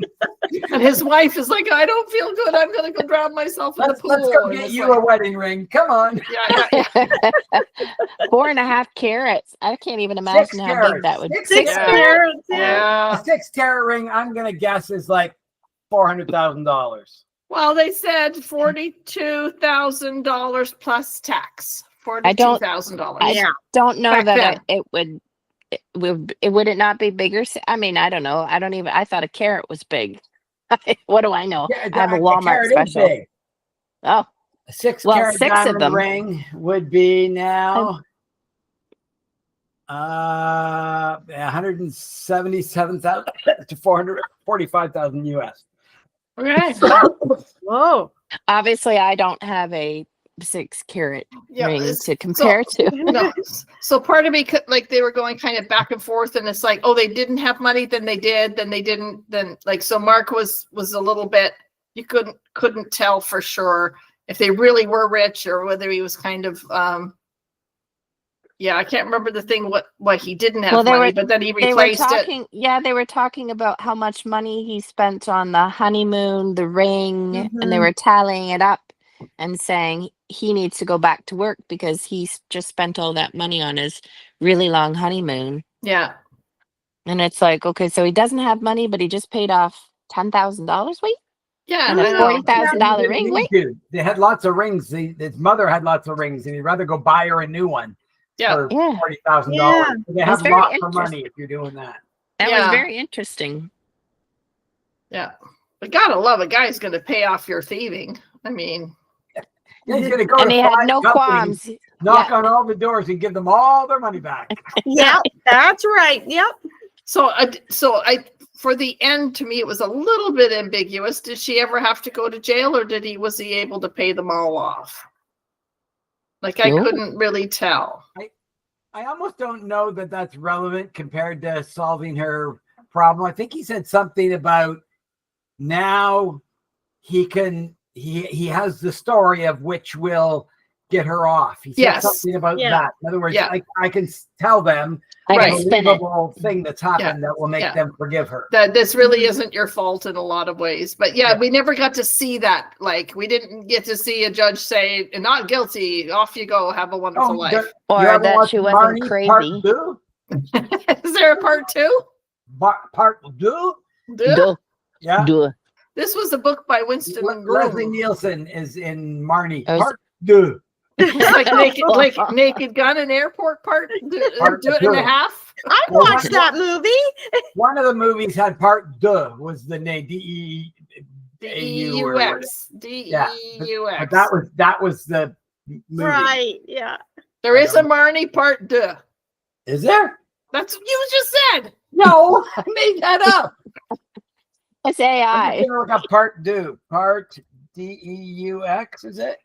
Speaker 4: and his wife is like, I don't feel good. I'm gonna go drown myself in the pool.
Speaker 1: Let's go
Speaker 4: And
Speaker 1: get
Speaker 4: it's
Speaker 1: you
Speaker 4: like,
Speaker 1: a wedding ring. Come on.
Speaker 4: yeah.
Speaker 2: 4.5 carats. I can't even imagine how big that would be.
Speaker 3: 6
Speaker 4: Yeah.
Speaker 3: carats. Yeah.
Speaker 4: Yeah.
Speaker 1: A 6-carat ring, I'm gonna guess, is like $400,000.
Speaker 4: Well, they said $42,000 plus tax.
Speaker 2: I don't-
Speaker 4: $42,000.
Speaker 2: I
Speaker 3: Yeah.
Speaker 2: don't know
Speaker 4: Back
Speaker 2: that
Speaker 4: then.
Speaker 2: would it not be bigger? I mean, I don't know. I thought a carat was big. What do I know?
Speaker 1: Yeah,
Speaker 2: I have a
Speaker 1: a
Speaker 2: Walmart
Speaker 1: carat is
Speaker 2: special.
Speaker 1: big.
Speaker 2: Oh,
Speaker 1: A 6-carat
Speaker 2: 6 of
Speaker 1: diamond
Speaker 2: them.
Speaker 1: ring would be now 177,000 to 445,000 US.
Speaker 4: Okay.
Speaker 3: Whoa.
Speaker 2: obviously, I don't have a 6 carat
Speaker 4: Yeah,
Speaker 2: ring
Speaker 4: it's-
Speaker 2: to compare to.
Speaker 4: No. So part of me like they were going kind of back and forth, and it's like, oh, they didn't have money, then they did, then they didn't, then like so Mark was a little bit, you couldn't tell for sure if they really were rich or whether he was kind of I can't remember the thing what he didn't have
Speaker 2: Well,
Speaker 4: money, but then he
Speaker 2: They were
Speaker 4: replaced it.
Speaker 2: talking, they were talking about how much money he spent on the honeymoon, the ring, and they
Speaker 3: Mhm.
Speaker 2: were tallying it up and saying he needs to go back to work because he's just spent all that money on his really long honeymoon.
Speaker 4: Yeah.
Speaker 2: And it's like, okay, so he doesn't have money, but he just paid off $10,000. Wait,
Speaker 4: Yeah.
Speaker 2: and
Speaker 4: I
Speaker 2: a
Speaker 4: know.
Speaker 2: $40,000 ring. Wait,
Speaker 1: They had lots of rings. His mother had lots of rings, and he'd rather go buy her a new one
Speaker 4: Yeah.
Speaker 1: for
Speaker 2: Yeah.
Speaker 1: $40,000.
Speaker 3: Yeah.
Speaker 1: They have
Speaker 2: very
Speaker 1: lots of money if you're doing that.
Speaker 2: that
Speaker 4: Yeah.
Speaker 2: was very interesting.
Speaker 4: Yeah. But gotta love a guy's gonna pay off your thieving. I mean,
Speaker 1: Yeah, he's going to go
Speaker 2: And
Speaker 1: to
Speaker 2: he had
Speaker 1: 5
Speaker 2: no
Speaker 1: companies,
Speaker 2: qualms.
Speaker 1: knock
Speaker 2: Yeah.
Speaker 1: on all the doors, and give them all their money back.
Speaker 3: Yep. That's right. Yep.
Speaker 4: so for the end, to me, it was a little bit ambiguous. Did she ever have to go to jail, or was he able to pay them all off? Like I
Speaker 2: No.
Speaker 4: couldn't really tell.
Speaker 1: I almost don't know that that's relevant compared to solving her problem. I think he said something about now he has the story of which will get her off. He said
Speaker 4: Yes.
Speaker 1: something about
Speaker 3: Yeah.
Speaker 1: that. In other words,
Speaker 4: Yeah.
Speaker 1: I can tell them
Speaker 2: I
Speaker 4: Right.
Speaker 2: can
Speaker 1: a
Speaker 2: spin it.
Speaker 1: believable thing that's happened that will make
Speaker 4: Yeah.
Speaker 1: them forgive her.
Speaker 4: That this really isn't your fault in a lot of ways. But yeah, we never got to see that. Like we didn't get to see a judge say, not guilty, off you go, have a wonderful life.
Speaker 1: you
Speaker 2: Or
Speaker 1: ever
Speaker 2: that
Speaker 1: watch
Speaker 2: she wasn't
Speaker 1: Marnie Part
Speaker 2: crazy.
Speaker 1: Two?
Speaker 4: Is there a part 2?
Speaker 1: Part Two?
Speaker 2: Duh,
Speaker 1: Yeah.
Speaker 2: duh.
Speaker 4: This was a book by Winston
Speaker 1: Leslie
Speaker 4: Groom.
Speaker 1: Nielsen is in Marnie.
Speaker 2: Oh,
Speaker 1: Part Two.
Speaker 4: It's like Naked Gun and Airport part do it in a half.
Speaker 3: I
Speaker 1: Well,
Speaker 3: watched that movie.
Speaker 1: One of the movies had Part Deux, was the name DEAU or whatever.
Speaker 4: DEUX.
Speaker 1: But that was the movie.
Speaker 3: Right. Yeah.
Speaker 4: There is a Marnie part 2.
Speaker 1: Is there?
Speaker 4: That's what you just said.
Speaker 1: No, I made that up.
Speaker 2: It's
Speaker 1: I'm
Speaker 2: AI.
Speaker 1: gonna look up Part Deux. Part Deux, is it?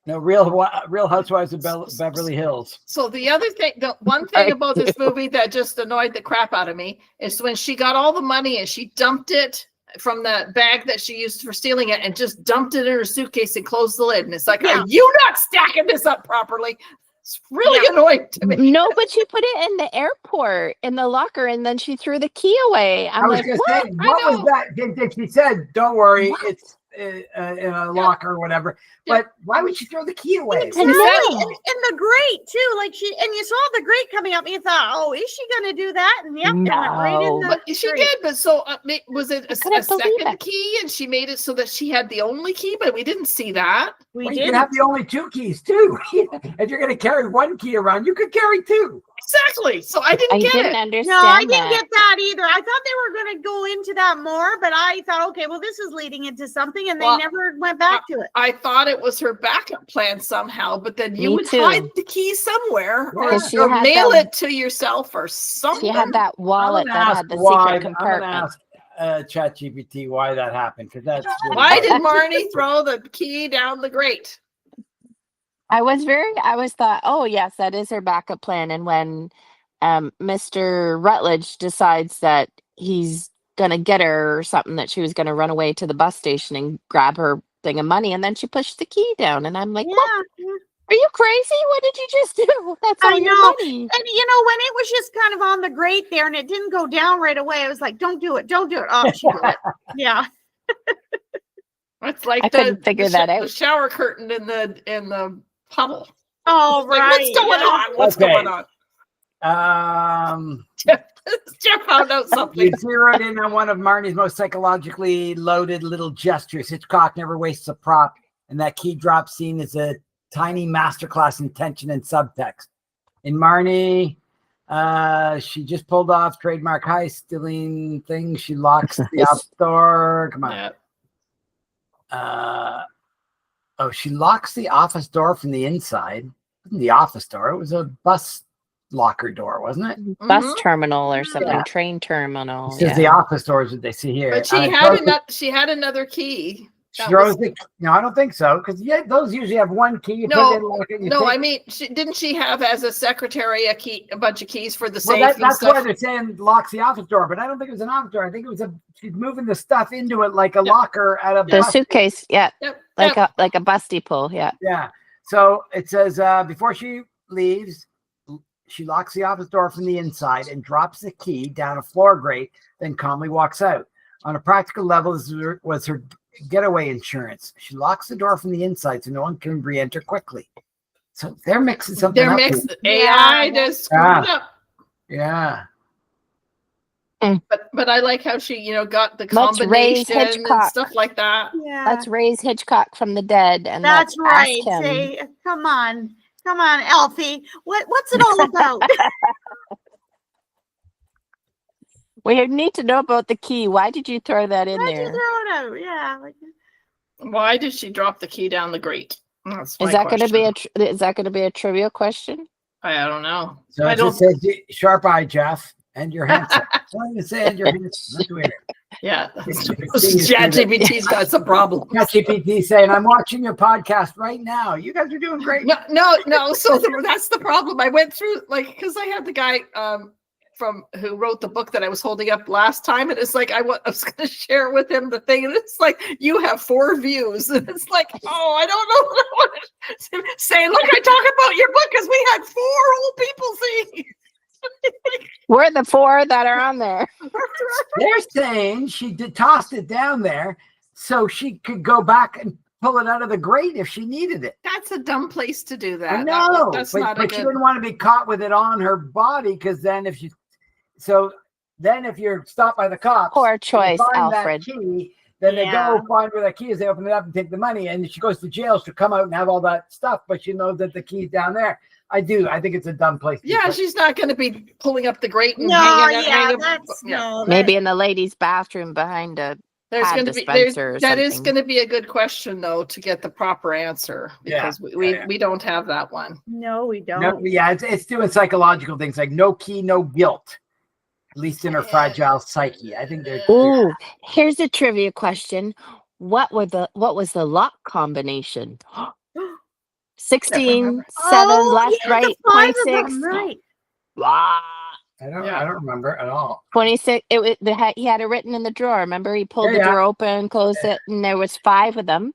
Speaker 1: No, Real Housewives of Beverly Hills.
Speaker 4: So the other thing, the one thing about this movie that just annoyed the crap out of me is when she got all the money and she dumped it from the bag that she used for stealing it and just dumped it in her suitcase and closed the lid. And it's like, are you not stacking this up properly? It's really annoying to me.
Speaker 2: No, but she put it in the airport in the locker, and then she threw the key away.
Speaker 1: I was going to say, what was that? She said, "Don't worry, it's in a locker or whatever." But why would she throw the key away?
Speaker 3: Exactly. And the grate too. Like you saw the grate coming up and you thought, oh, is she going to do that? And yep,
Speaker 2: no.
Speaker 3: it went right in the
Speaker 4: But she
Speaker 3: grate.
Speaker 4: did. But so was it a second key? And she made it so that she had the only key, but we didn't see that.
Speaker 3: We
Speaker 1: well,
Speaker 3: did.
Speaker 1: You can have the only 2 keys too. If you're going to carry 1 key around, you could carry 2.
Speaker 4: Exactly. So I didn't get it.
Speaker 2: Understand.
Speaker 3: No, I didn't get that either. I thought they were going to go into that more, but I thought, okay, well, this is leading into something, and they never went back to it.
Speaker 4: I thought it was her backup plan somehow, but then you
Speaker 2: Me
Speaker 4: would
Speaker 2: too.
Speaker 4: hide the key somewhere or
Speaker 2: had
Speaker 4: mail
Speaker 2: that-
Speaker 4: it to yourself or something.
Speaker 2: She had that wallet that had the
Speaker 1: why,
Speaker 2: secret compartment.
Speaker 1: I'm going to ask ChatGPT why that happened, because that's really
Speaker 4: Why did Marnie throw the key down the grate?
Speaker 2: I was thought, oh yes, that is her backup plan. And when Mr. Rutledge decides that he's gonna get her or something, that she was gonna run away to the bus station and grab her thing of money, and then she pushed the key down, and I'm like, what? Are you crazy? What did you just do? That's all your money.
Speaker 3: And when it was just kind of on the grate there and it didn't go down right away, I was like, don't do it. Oh, she did it. Yeah.
Speaker 4: It's like
Speaker 2: I couldn't figure that out.
Speaker 4: The shower curtain in the puddle.
Speaker 3: Oh,
Speaker 4: Like,
Speaker 3: right.
Speaker 4: what's going on? What's going on? Jeff found out something.
Speaker 1: You zeroed in on one of Marnie's most psychologically loaded little gestures. Hitchcock never wastes a prop, and that key drop scene is a tiny masterclass in tension and subtext. In Marnie, she just pulled off trademark heist, stealing things. She locks the office door. Come on.
Speaker 4: Yeah.
Speaker 1: She locks the office door from the inside. It wasn't the office door. It was a bus locker door, wasn't it?
Speaker 2: Bus terminal or something,
Speaker 1: Yeah.
Speaker 2: train terminal.
Speaker 1: It's the office doors that they see here.
Speaker 4: But she had another key.
Speaker 1: She throws no, I don't think so, because those usually have 1 key. You put it in, lock it, you take
Speaker 4: I mean, didn't she have as a secretary a bunch of keys for the safe?
Speaker 1: Well, that's
Speaker 4: stuff?
Speaker 1: why they're saying locks the office door, but I don't think it was an office door. I think it was she's moving the stuff into it like a locker out of
Speaker 2: The suitcase,
Speaker 4: Yep.
Speaker 2: like a busty pull,
Speaker 1: Yeah. So it says before she leaves, she locks the office door from the inside and drops the key down a floor grate, then calmly walks out. On a practical level, this was her getaway insurance. She locks the door from the inside so no one can re-enter quickly. So they're mixing something up.
Speaker 4: AI just screwed up.
Speaker 1: Yeah.
Speaker 4: But I like how she, got the
Speaker 2: Let's raise
Speaker 4: combination and
Speaker 2: Hitchcock.
Speaker 4: stuff like that.
Speaker 3: Yeah.
Speaker 2: Let's raise Hitchcock from the dead, and
Speaker 3: That's
Speaker 2: let's
Speaker 3: right.
Speaker 2: ask him.
Speaker 3: Say, come on, Elfie. What's it all about?
Speaker 2: We need to know about the key. Why did you throw that in
Speaker 3: Why'd you
Speaker 2: there?
Speaker 3: throw it out? Yeah.
Speaker 4: Why did she drop the key down the grate? That's my
Speaker 2: Is that going to
Speaker 4: question.
Speaker 2: be a trivia question?
Speaker 4: I don't know.
Speaker 1: So
Speaker 4: I
Speaker 1: it
Speaker 4: don't.
Speaker 1: just says sharp eye, Jeff, and you're handsome. What you say, and you're handsome. That's weird.
Speaker 4: Yeah, ChatGPT's got some problems.
Speaker 1: ChatGPT saying, "I'm watching your podcast right now. You guys are doing great."
Speaker 4: No. So that's the problem. I went through because I had the guy from who wrote the book that I was holding up last time, and it's like I was going to share with him the thing, and it's like you have 4 views, and it's like, oh, I don't know what I want to say. Look, I talk about your book because we had 4 old people seeing.
Speaker 2: We're the 4 that are on there.
Speaker 1: They're saying she tossed it down there so she could go back and pull it out of the grate if she needed it.
Speaker 4: That's a dumb place to do that.
Speaker 1: I know,
Speaker 4: That's
Speaker 1: but
Speaker 4: not
Speaker 1: she didn't want to be caught with it on her body, because then if you're stopped by the cops,
Speaker 2: Poor choice,
Speaker 1: find
Speaker 2: Alfred.
Speaker 1: that key, then they go find where that key is. They open it up and take the money, and if she goes to jail, she'll come out and have all that stuff, but she knows that the key's down there. I think it's a dumb place.
Speaker 4: She's not going to be pulling up the grate and
Speaker 2: Maybe in the ladies' bathroom behind a pad dispenser or
Speaker 4: that is
Speaker 2: something.
Speaker 4: going to be a good question though to get the proper answer, because we don't have that one.
Speaker 3: No, we don't.
Speaker 1: No, it's doing psychological things like no key, no guilt. At least in her fragile psyche. I think they're.
Speaker 2: Ooh, here's a trivia question. what was the lock combination?
Speaker 4: Never
Speaker 2: 16,
Speaker 4: remember.
Speaker 2: 7, left,
Speaker 3: yeah,
Speaker 2: right,
Speaker 3: the 5 of
Speaker 2: 26.
Speaker 3: them, right.
Speaker 2: Wow.
Speaker 1: I
Speaker 4: Yeah.
Speaker 1: don't remember at all.
Speaker 2: 26. He had it written in the drawer. Remember, he pulled
Speaker 1: Yeah,
Speaker 2: the
Speaker 1: yeah.
Speaker 2: drawer open, closed it, and there was 5 of them.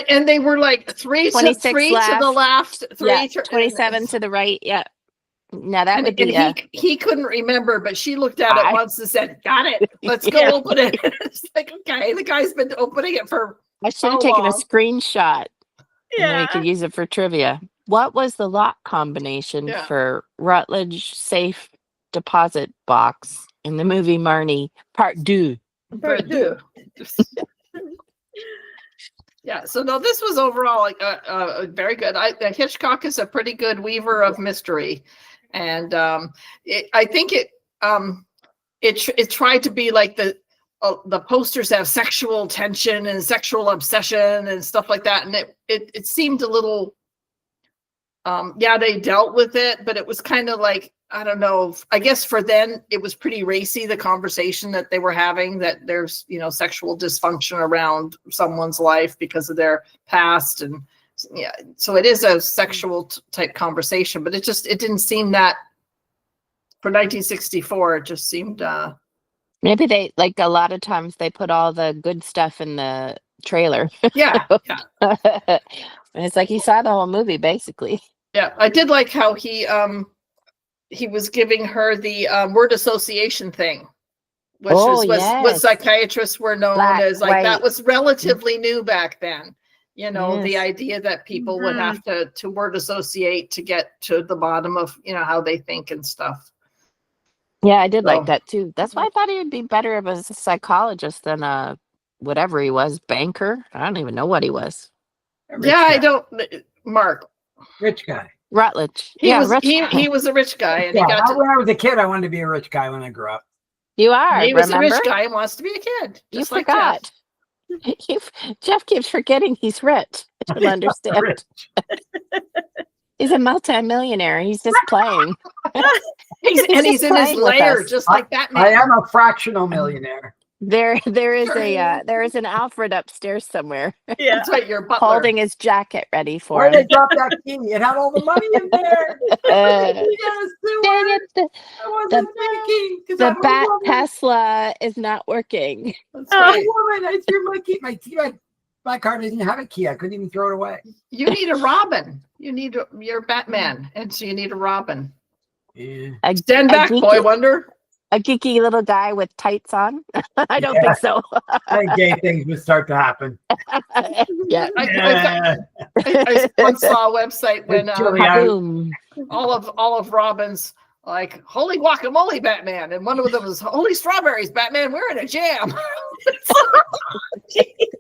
Speaker 4: And they were like
Speaker 2: 26
Speaker 4: to the left, 3
Speaker 2: Yeah,
Speaker 4: to
Speaker 2: 27 to the right. Yeah. Now that would be
Speaker 4: he couldn't remember, but she looked at it once and said, "Got it. Let's go
Speaker 3: Yeah.
Speaker 4: open it." It's like, okay, the guy's been opening it for
Speaker 2: I should
Speaker 4: how
Speaker 2: have taken a
Speaker 4: long?
Speaker 2: screenshot, and then we
Speaker 3: Yeah.
Speaker 2: could use it for trivia. What was the lock combination
Speaker 4: Yeah.
Speaker 2: for Rutledge safe deposit box in the movie Marnie Part 2?
Speaker 4: Purdue. Yeah, so no, this was overall like very good. Hitchcock is a pretty good weaver of mystery, and I think it tried to be like the posters have sexual tension and sexual obsession and stuff like that, and it seemed a little they dealt with it, but it was kind of like, I don't know, I guess for then it was pretty racy, the conversation that they were having, that there's, sexual dysfunction around someone's life because of their past. And yeah, so it is a sexual type conversation, but it didn't seem that for 1964, it just seemed,
Speaker 2: Maybe they, like a lot of times, they put all the good stuff in the trailer.
Speaker 4: yeah.
Speaker 2: And it's like you saw the whole movie, basically.
Speaker 4: Yeah. I did like how he was giving her the word association thing, which was what
Speaker 2: yes.
Speaker 4: psychiatrists were known
Speaker 2: Black,
Speaker 4: as. Like
Speaker 2: white.
Speaker 4: that was relatively new back then. The
Speaker 2: Yes.
Speaker 4: idea that people would have to word associate to get to the bottom of, how they think and stuff.
Speaker 2: Yeah, I did
Speaker 4: So-
Speaker 2: like that too. That's why I thought he would be better as a psychologist than a whatever he was, banker. I don't even know what he was.
Speaker 4: Mark.
Speaker 1: Rich guy.
Speaker 2: Rutledge.
Speaker 4: He was
Speaker 2: Rich.
Speaker 4: he was a rich guy, and
Speaker 1: Yeah,
Speaker 4: he got to,
Speaker 1: when I was a kid, I wanted to be a rich guy when I grew up.
Speaker 2: You are.
Speaker 4: he was
Speaker 2: remember?
Speaker 4: a rich guy and wants to be a kid.
Speaker 2: You
Speaker 4: Just like Jeff.
Speaker 2: forgot. Jeff keeps forgetting he's rich. I don't understand.
Speaker 1: Rich.
Speaker 2: He's a multimillionaire. He's just playing.
Speaker 4: He's in his
Speaker 2: playing with
Speaker 4: lair,
Speaker 2: us.
Speaker 4: just like Batman.
Speaker 1: I am a fractional millionaire.
Speaker 2: There is an Alfred upstairs somewhere
Speaker 3: Yeah.
Speaker 4: That's right, your butler.
Speaker 2: holding his jacket ready for
Speaker 1: Where they
Speaker 2: him.
Speaker 1: dropped that key? It had all the money in there.
Speaker 2: Uh,
Speaker 1: Yes,
Speaker 2: dang it,
Speaker 1: I wasn't thinking. 'Cause
Speaker 2: the
Speaker 1: I'm a
Speaker 2: Bat
Speaker 1: woman.
Speaker 2: Tesla is not working.
Speaker 4: That's
Speaker 1: I'm a
Speaker 4: right.
Speaker 1: woman. I threw my key. My car didn't have a key. I couldn't even throw it away.
Speaker 4: You need a Robin. You're Batman, and so you need a Robin.
Speaker 1: Yeah.
Speaker 4: Stand back, boy wonder.
Speaker 2: A geeky little guy with tights on. I don't
Speaker 1: Yeah.
Speaker 2: think so.
Speaker 1: I think gay things would start to happen.
Speaker 2: Yeah.
Speaker 4: I once saw a website when
Speaker 1: It's chilly out.
Speaker 2: Boom.
Speaker 4: all of Robin's like, holy guacamole, Batman, and one of them was holy strawberries, Batman. We're in a jam.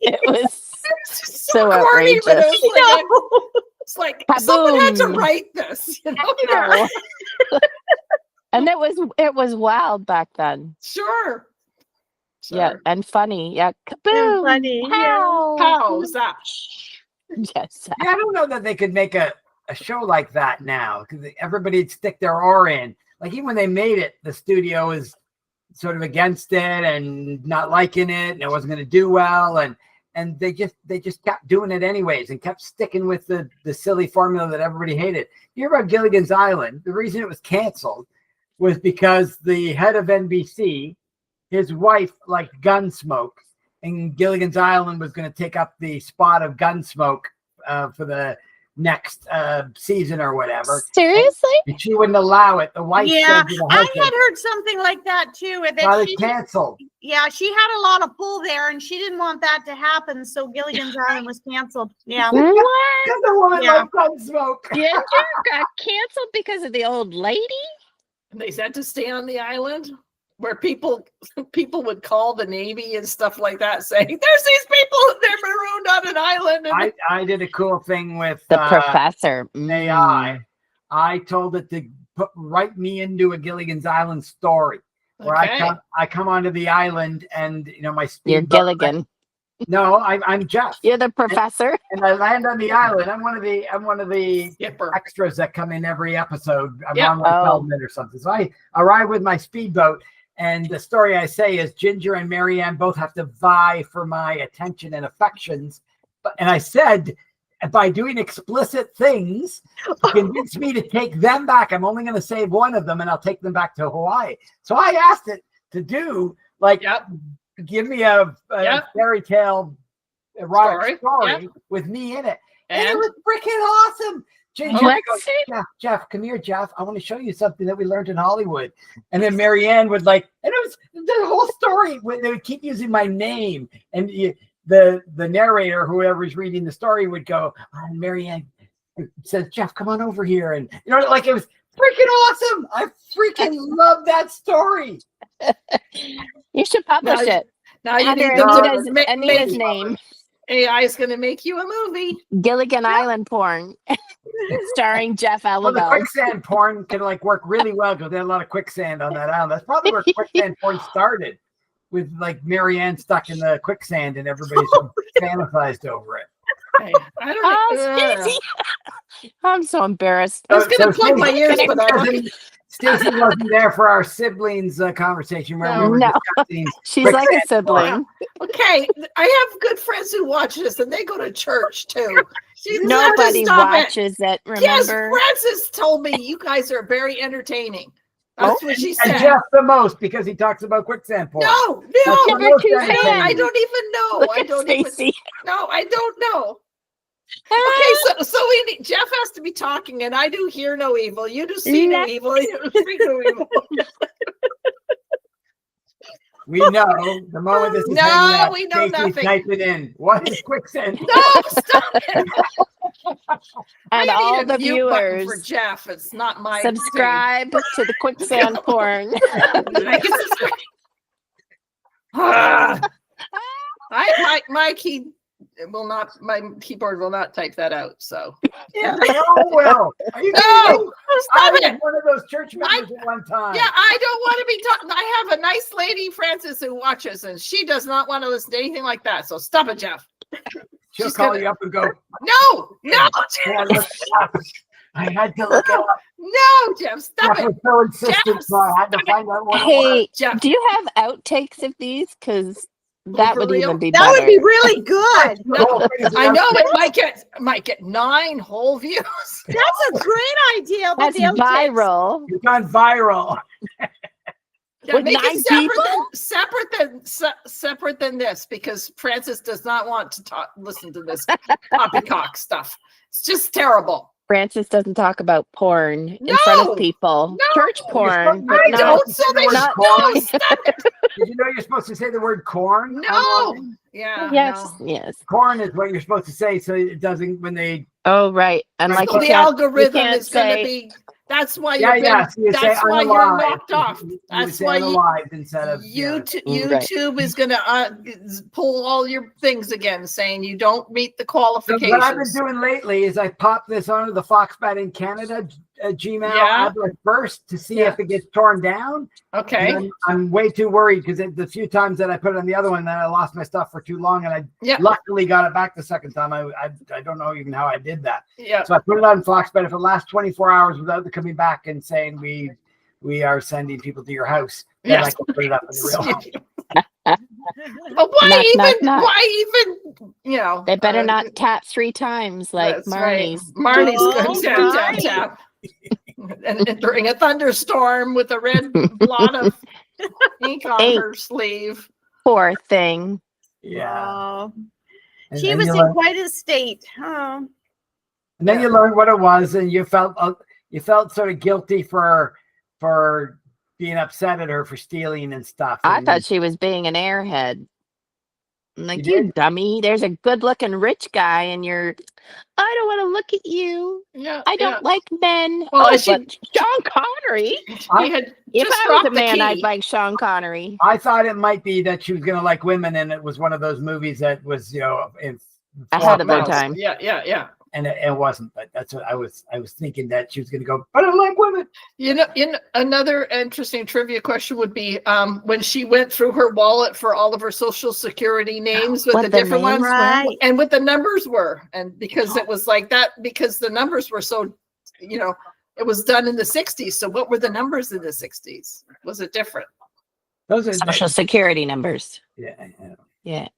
Speaker 2: It was
Speaker 4: It's
Speaker 2: so
Speaker 4: corny, but
Speaker 2: outrageous.
Speaker 4: it's like someone had to
Speaker 2: Kaboom.
Speaker 4: write this.
Speaker 2: No. And it was wild back then.
Speaker 4: Sure.
Speaker 2: Yeah, and funny. Yeah. Kaboom.
Speaker 3: funny, yeah.
Speaker 2: Pow.
Speaker 4: How's that?
Speaker 2: Yes.
Speaker 1: Yeah, I don't know that they could make a show like that now, because everybody'd stick their oar in. Like, even when they made it, the studio is sort of against it and not liking it, and it wasn't going to do well, and they just kept doing it anyways and kept sticking with the silly formula that everybody hated. You hear about Gilligan's Island? The reason it was canceled was because the head of NBC, his wife liked Gunsmoke, and Gilligan's Island was going to take up the spot of Gunsmoke for the next season or whatever.
Speaker 2: Seriously?
Speaker 1: And she wouldn't allow it. The wife
Speaker 3: Yeah,
Speaker 1: said to the
Speaker 3: I
Speaker 1: husband,
Speaker 3: had heard something like that too. And
Speaker 1: "Well,
Speaker 3: that
Speaker 1: it's
Speaker 3: she,
Speaker 1: canceled."
Speaker 3: yeah, she had a lot of pull there, and she didn't want that to happen. So Gilligan's Island was canceled. Yeah,
Speaker 2: What?
Speaker 1: Because the woman
Speaker 3: Yeah.
Speaker 1: liked Gunsmoke.
Speaker 2: Ginger got canceled because of the old lady?
Speaker 4: And they said to stay on the island where people would call the Navy and stuff like that, saying, "There's these people, they're marooned on an island." And
Speaker 1: I did a cool thing with
Speaker 2: The professor.
Speaker 1: AI. I told it to write me into a Gilligan's Island story where I come onto the island, and my
Speaker 2: You're
Speaker 1: speedboat-
Speaker 2: Gilligan.
Speaker 1: No, I'm Jeff,
Speaker 2: You're the professor.
Speaker 1: and I land on the island. I'm one of the
Speaker 4: Skipper.
Speaker 1: extras that come in every episode. I'm
Speaker 4: Yep.
Speaker 1: on like
Speaker 2: Oh.
Speaker 1: Feldman or something. So I arrive with my speedboat, And the story I say is Ginger and Marianne both have to vie for my attention and affections. And I said, by doing explicit things to convince me to take them back, I'm only going to save one of them and I'll take them back to Hawaii. So I asked it to do like, give me a fairy tale erotic story with me in it. And it was freaking awesome. Ginger goes, Jeff, come here, Jeff. I want to show you something that we learned in Hollywood. And then Marianne would and it was the whole story. They would keep using my name. And the narrator, whoever's reading the story, would go, Marianne says, Jeff, come on over here. And, it was freaking awesome. I freaking love that story.
Speaker 2: You should publish it.
Speaker 4: Now you need
Speaker 2: Anita's name.
Speaker 4: AI is going to make you a movie.
Speaker 2: Gilligan Island porn, starring Jeff Alabel.
Speaker 1: Well, the quicksand porn can work really well because there's a lot of quicksand on that island. That's probably where quicksand porn started, with Marianne stuck in the quicksand and everybody's fantasized over it.
Speaker 4: Hey, I don't know.
Speaker 2: I'm so embarrassed.
Speaker 4: I was going to plug my ears, but
Speaker 1: Stacey wasn't there for our siblings conversation where we were discussing.
Speaker 2: She's like a sibling.
Speaker 4: Okay, I have good friends who watch this, and they go to church too.
Speaker 2: Nobody watches it. Remember?
Speaker 4: Yes, Frances told me you guys are very entertaining. That's what she said.
Speaker 1: And Jeff the most because he talks about quicksand porn.
Speaker 4: No, I don't even know. I don't know. Okay, so Jeff has to be talking, and I do hear no evil. You do see no evil. You do see no evil.
Speaker 1: We know the moment this is out,
Speaker 4: we know nothing.
Speaker 1: Type it in. What is quicksand?
Speaker 4: No, stop it.
Speaker 2: And all the viewers
Speaker 4: for Jeff. It's not my
Speaker 2: subscribe to the quicksand porn.
Speaker 4: My keyboard will not type that out. So
Speaker 1: yeah, well, are you
Speaker 4: no, stop it.
Speaker 1: One of those church members at one time.
Speaker 4: Yeah, I don't want to be talking. I have a nice lady, Frances, who watches, and she does not want to listen to anything like that. So stop it, Jeff.
Speaker 1: She'll call you up and go,
Speaker 4: no.
Speaker 1: I had to look it up.
Speaker 4: No, Jeff, stop it.
Speaker 1: So insistent, so I had to find out what
Speaker 2: hey,
Speaker 4: Jeff,
Speaker 2: do you have outtakes of these? Because that would even be better.
Speaker 3: That would be really good.
Speaker 4: I know it might get 9 whole views.
Speaker 3: That's a great idea.
Speaker 2: That's viral.
Speaker 1: You've gone viral.
Speaker 2: With
Speaker 4: make
Speaker 2: 9
Speaker 4: it separate than this, because Frances does not want to listen to this poppycock stuff. It's just terrible.
Speaker 2: Frances doesn't talk about porn in front of people. Church porn.
Speaker 4: I don't. So they stop it.
Speaker 1: Did you know you're supposed to say the word corn?
Speaker 4: No. Yeah.
Speaker 2: Yes. Yes.
Speaker 1: Corn is what you're supposed to say, so it doesn't when they.
Speaker 2: Oh right. And
Speaker 4: so the algorithm is going to be. That's why you're.
Speaker 1: So
Speaker 4: that's why you're knocked off. That's why
Speaker 1: instead of
Speaker 4: YouTube is going to pull all your things again, saying you don't meet the qualifications.
Speaker 1: So what I've been doing lately is I pop this onto the Fox Betting Canada Gmail address first to see if it gets torn down.
Speaker 4: Okay.
Speaker 1: I'm way too worried because the few times that I put it on the other one, then I lost my stuff for too long, and I luckily got it back the second time. I don't know even how I did that.
Speaker 4: Yeah.
Speaker 1: So I put it on Fox Bet for the last 24 hours without it coming back and saying we are sending people to your house. Then I can put it up in the real.
Speaker 4: But why even? You know,
Speaker 2: they better not tap 3 times like Marnie's.
Speaker 4: Right. Marnie's going tap. And during a thunderstorm with a red blot of ink on her sleeve.
Speaker 2: Poor thing.
Speaker 1: Yeah.
Speaker 3: She was in quite a state. Oh.
Speaker 1: And then you learned what it was, and you felt sort of guilty for being upset at her for stealing and stuff.
Speaker 2: I thought she was being an airhead. I'm like, you dummy. There's a good-looking rich guy, and I don't want to look at you.
Speaker 4: Yeah,
Speaker 2: I don't like men.
Speaker 4: Well,
Speaker 2: Sean Connery. If I was a man, I'd like Sean Connery.
Speaker 1: I thought it might be that she was going to like women, and it was one of those movies that was,
Speaker 2: ahead of her time.
Speaker 4: Yeah.
Speaker 1: And it wasn't, but that's what I was thinking, that she was going to go, but I like women.
Speaker 4: In another interesting trivia question would be when she went through her wallet for all of her social security names with the different ones, and what the numbers were, and because it was like that, because the numbers were so, it was done in the 60s. So what were the numbers in the 60s? Was it different?
Speaker 1: Those are
Speaker 2: Social security numbers.
Speaker 1: yeah.
Speaker 2: Yeah.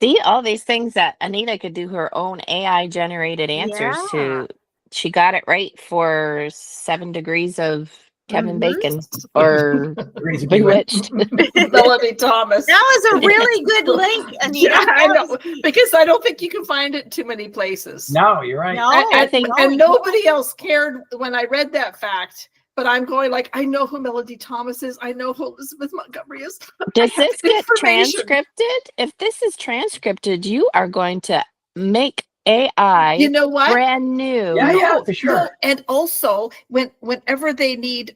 Speaker 2: See, all these things that Anita could do her own AI generated answers
Speaker 3: Yeah.
Speaker 2: to. She got it right for 7 Degrees of Kevin
Speaker 3: Mhm.
Speaker 2: Bacon or
Speaker 1: Degrees of Bewitched.
Speaker 2: Bewitched.
Speaker 4: Melody Thomas.
Speaker 3: That was a really good link, Anita.
Speaker 4: Yeah, I
Speaker 3: That
Speaker 4: know,
Speaker 3: was-
Speaker 4: because I don't think you can find it too many places.
Speaker 1: No, you're right.
Speaker 3: No,
Speaker 2: I think-
Speaker 3: no,
Speaker 4: And
Speaker 3: you
Speaker 4: nobody else cared when I read that fact. But I'm going like, I know who Melody Thomas is. I know who Elizabeth Montgomery is.
Speaker 2: Does
Speaker 4: I have
Speaker 2: this get
Speaker 4: information.
Speaker 2: transcripted? If this is transcripted, you are going to make AI
Speaker 4: You know what?
Speaker 2: brand new.
Speaker 1: Yeah, for sure.
Speaker 4: No, and also whenever they need,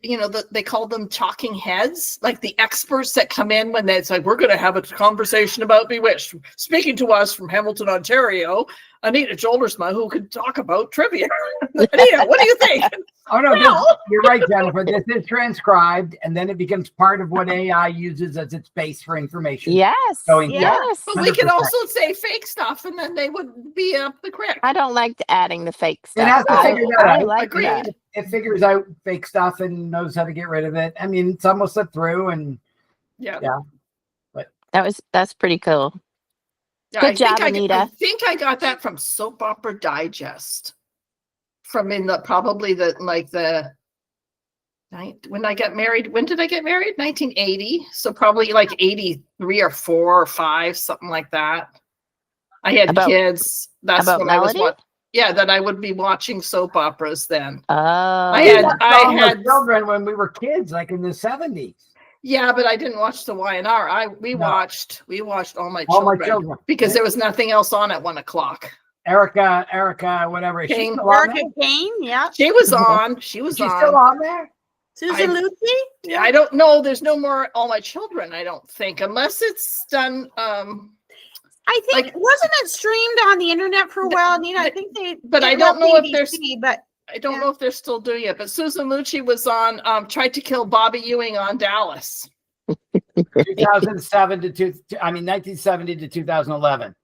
Speaker 4: they call them talking heads, like the experts that come in when it's like, we're going to have a conversation about Bewitched. Speaking to us from Hamilton, Ontario, Anita Joldersma, who could talk about trivia. Anita, what do you think?
Speaker 1: Oh no,
Speaker 4: Well-
Speaker 1: you're right, Jennifer. This is transcribed, and then it becomes part of what AI uses as its base for information.
Speaker 2: Yes.
Speaker 1: Going
Speaker 2: yes.
Speaker 4: But we can
Speaker 1: 100%.
Speaker 4: also say fake stuff, and then they would be up the creek.
Speaker 2: I don't like adding the fake stuff.
Speaker 1: has to figure that
Speaker 2: I
Speaker 1: out.
Speaker 2: like
Speaker 4: Agreed.
Speaker 2: that.
Speaker 1: It figures out fake stuff and knows how to get rid of it. I mean, some will slip through, and
Speaker 4: Yeah.
Speaker 2: That's pretty cool.
Speaker 4: Yeah,
Speaker 2: Good job,
Speaker 4: I
Speaker 2: Anita.
Speaker 4: think I got that from Soap Opera Digest. From when I got married. When did I get married? 1980. So probably like 83 or 4 or 5, something like that. I had
Speaker 2: About-
Speaker 4: kids. That's
Speaker 2: about
Speaker 4: when I was
Speaker 2: Melody?
Speaker 4: that I would be watching soap operas then.
Speaker 2: Oh.
Speaker 4: I had
Speaker 1: All my children when we were kids, like in the 70s.
Speaker 4: Yeah, but I didn't watch the YNR. We
Speaker 1: No.
Speaker 4: watched All My
Speaker 1: All my
Speaker 4: Children,
Speaker 1: children.
Speaker 4: because there was nothing else on at 1:00.
Speaker 1: Erica, whatever. Is she
Speaker 4: Kane.
Speaker 1: still on
Speaker 3: Erica
Speaker 1: there?
Speaker 3: Kane, yeah.
Speaker 4: She was on. She was
Speaker 1: Is she
Speaker 4: on.
Speaker 1: still on there?
Speaker 3: Susan Lucci.
Speaker 4: I don't know. There's no more All My Children, I don't think, unless it's done.
Speaker 3: I think
Speaker 4: Like-
Speaker 3: wasn't it streamed on the internet for a while, Anita? I think they.
Speaker 4: But I
Speaker 3: it
Speaker 4: don't
Speaker 3: went
Speaker 4: know if there's-
Speaker 3: BBC, But
Speaker 4: I don't know if they're still doing it. But Susan Lucci was on. Tried to kill Bobby Ewing on Dallas.
Speaker 1: 2007 to 1970 to 2011.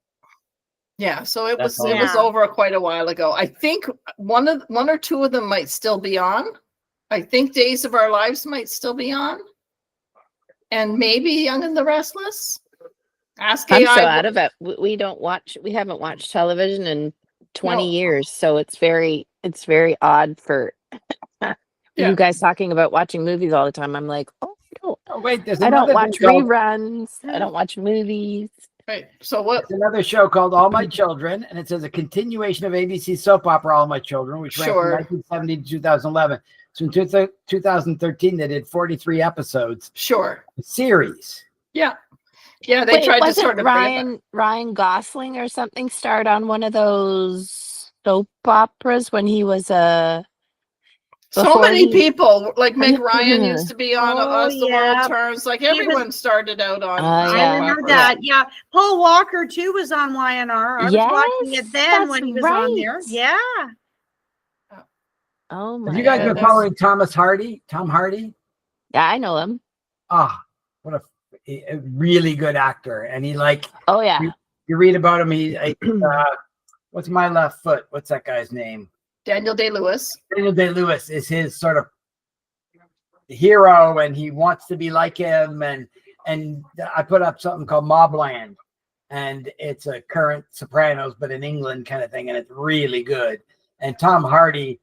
Speaker 4: Yeah, so it
Speaker 1: That's
Speaker 4: was it was
Speaker 3: all.
Speaker 4: over quite a while ago. I think one or two of them might still be on. I think Days of Our Lives might still be on, and maybe Young and the Restless. Ask
Speaker 2: I'm
Speaker 4: AI.
Speaker 2: so out of it. We haven't watched television in 20
Speaker 4: No.
Speaker 2: years. So it's very odd for
Speaker 4: Yeah.
Speaker 2: you guys talking about watching movies all the time. I'm like, oh,
Speaker 1: Oh wait, there's
Speaker 2: I don't
Speaker 1: another
Speaker 2: watch
Speaker 1: thing called-
Speaker 2: reruns. I don't watch movies.
Speaker 4: Right. So what?
Speaker 1: There's another show called All My Children, and it says a continuation of ABC soap opera All My Children, which ran
Speaker 4: Sure.
Speaker 1: from 1970 to 2011. So in 2013, they did 43 episodes.
Speaker 4: Sure.
Speaker 1: A series.
Speaker 4: Yeah. Yeah. They
Speaker 2: Wait,
Speaker 4: tried to
Speaker 2: wasn't
Speaker 4: sort of bring it back.
Speaker 2: Ryan Gosling or something starred on one of those soap operas when he was
Speaker 4: So
Speaker 2: before
Speaker 4: many
Speaker 2: he-
Speaker 4: people, like Meg Ryan used to be on
Speaker 3: Oh,
Speaker 4: As the
Speaker 3: yeah.
Speaker 4: World Turns. Like
Speaker 3: He was-
Speaker 4: everyone started out on.
Speaker 2: Oh,
Speaker 4: soap
Speaker 2: yeah.
Speaker 3: I remember
Speaker 4: operas.
Speaker 3: that. Yeah, Paul Walker too was on YNR. I was watching
Speaker 2: Yes,
Speaker 3: it then
Speaker 2: that's
Speaker 3: when he was on there.
Speaker 2: right.
Speaker 3: Yeah.
Speaker 2: Oh my
Speaker 1: Have you guys been
Speaker 4: goodness.
Speaker 1: following Tom Hardy?
Speaker 2: Yeah, I know him.
Speaker 1: Ah, what a really good actor. And he
Speaker 2: Oh yeah.
Speaker 1: you read about him. What's My Left Foot? What's that guy's name?
Speaker 4: Daniel Day-Lewis.
Speaker 1: Daniel Day-Lewis is his sort of hero, and he wants to be like him. And I put up something called Mobland, and it's a current Sopranos, but in England kind of thing, and it's really good. And Tom Hardy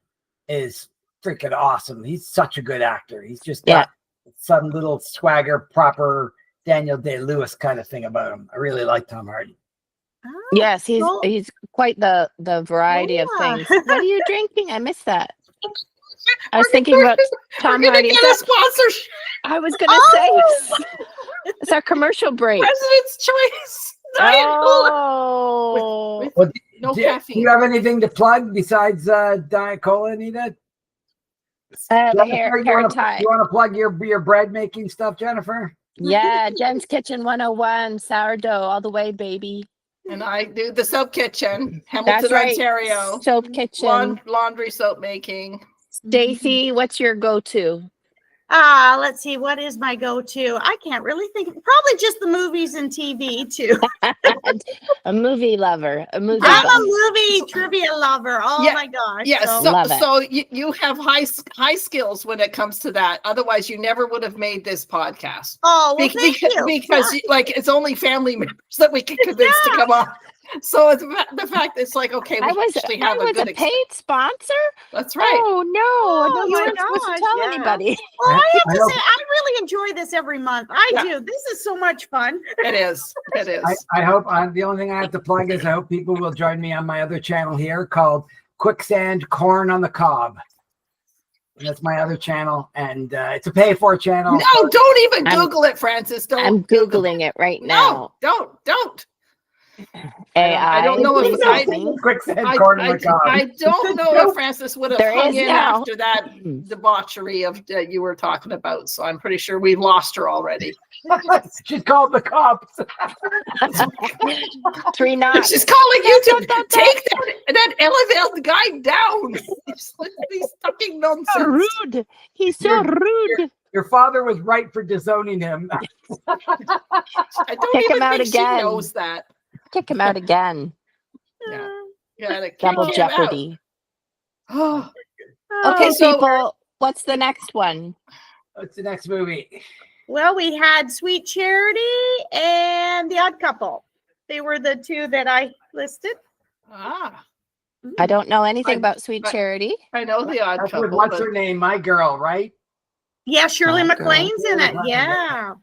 Speaker 1: is freaking awesome. He's such a good actor. He's just got some little swagger, proper Daniel Day-Lewis kind of thing about him. I really like Tom Hardy.
Speaker 3: Oh,
Speaker 2: Yes,
Speaker 3: cool.
Speaker 2: he's quite the variety of
Speaker 3: Yeah.
Speaker 2: things. What are you drinking? I missed that. I was
Speaker 4: We're
Speaker 2: thinking
Speaker 4: gonna-
Speaker 2: about Tom
Speaker 4: We're gonna
Speaker 2: Hardy.
Speaker 4: get a sponsorship.
Speaker 2: I was gonna say it's our commercial break.
Speaker 4: President's Choice. Diet Cola.
Speaker 2: Oh,
Speaker 4: With-
Speaker 1: Well,
Speaker 4: No
Speaker 1: do you
Speaker 4: caffeine.
Speaker 1: have anything to plug besides Diet Cola, Anita?
Speaker 2: I have a
Speaker 1: Jennifer,
Speaker 2: hair
Speaker 1: you wanna-
Speaker 2: tie.
Speaker 1: You want to plug your bread making stuff, Jennifer?
Speaker 2: Yeah, Jen's Kitchen 101, sourdough all the way, baby.
Speaker 4: And I do the soap kitchen, Hamilton,
Speaker 2: That's right.
Speaker 4: Ontario.
Speaker 2: Soap kitchen.
Speaker 4: Laundry soap making.
Speaker 2: Stacy, what's your go-to?
Speaker 3: Let's see. What is my go-to? I can't really think. Probably just the movies and TV too.
Speaker 2: A movie lover. A movie.
Speaker 3: I'm
Speaker 2: buff.
Speaker 3: a movie trivia lover. Oh
Speaker 4: Yeah,
Speaker 3: my gosh.
Speaker 4: Yeah,
Speaker 3: So-
Speaker 2: Love it.
Speaker 4: so you have high skills when it comes to that. Otherwise, you never would have made this podcast.
Speaker 3: oh, well, thank you.
Speaker 4: Because like it's only family members that we can convince to come on. So it's the fact it's like, okay, we actually have
Speaker 2: I was
Speaker 4: good
Speaker 2: a paid sponsor.
Speaker 4: That's right.
Speaker 2: Oh no,
Speaker 3: Oh,
Speaker 2: you
Speaker 3: my
Speaker 2: weren't supposed to
Speaker 3: gosh,
Speaker 2: tell
Speaker 3: yeah.
Speaker 2: anybody.
Speaker 3: Well, I have
Speaker 1: I
Speaker 3: to
Speaker 1: know.
Speaker 3: say, I really enjoy this every month. I
Speaker 4: Yeah.
Speaker 3: do. This is so much fun.
Speaker 4: It is. It is.
Speaker 1: I hope the only thing I have to plug is I hope people will join me on my other channel here called Quicksand Corn on the Cob. That's my other channel, and it's a pay-for channel.
Speaker 4: No, don't even
Speaker 2: I'm-
Speaker 4: Google it, Francis. Don't.
Speaker 2: I'm Googling it right now.
Speaker 4: No, don't.
Speaker 2: AI.
Speaker 4: I don't know if I-
Speaker 1: Quicksand Corn on the Cob.
Speaker 4: I don't know if Francis would have
Speaker 2: There
Speaker 4: hung
Speaker 2: is
Speaker 4: in
Speaker 2: now.
Speaker 4: after that debauchery of that you were talking about. So I'm pretty sure we've lost her already.
Speaker 1: She's called the cops.
Speaker 2: 3 knots.
Speaker 4: She's calling you to take that elevated guy down. These fucking nonsense.
Speaker 2: So rude. He's so rude.
Speaker 1: Your father was right for disowning him.
Speaker 4: I don't
Speaker 2: Kick
Speaker 4: even
Speaker 2: him out
Speaker 4: think
Speaker 2: again.
Speaker 4: she knows that.
Speaker 2: Kick him out again.
Speaker 4: Yeah. Gotta kick
Speaker 2: Double
Speaker 4: him out.
Speaker 2: jeopardy.
Speaker 4: Oh,
Speaker 2: Okay,
Speaker 4: so-
Speaker 2: people. What's the next one?
Speaker 1: What's the next movie?
Speaker 3: Well, we had Sweet Charity and The Odd Couple. They were the two that I listed.
Speaker 2: I don't know anything
Speaker 4: I-
Speaker 2: about Sweet
Speaker 4: I-
Speaker 2: Charity.
Speaker 4: I know the odd
Speaker 1: That's with
Speaker 4: couple.
Speaker 1: what's
Speaker 4: but-
Speaker 1: her name? My girl, right?
Speaker 3: Yeah, Shirley
Speaker 2: Oh, girl.
Speaker 3: MacLaine's in it.
Speaker 1: Shirley
Speaker 3: Yeah.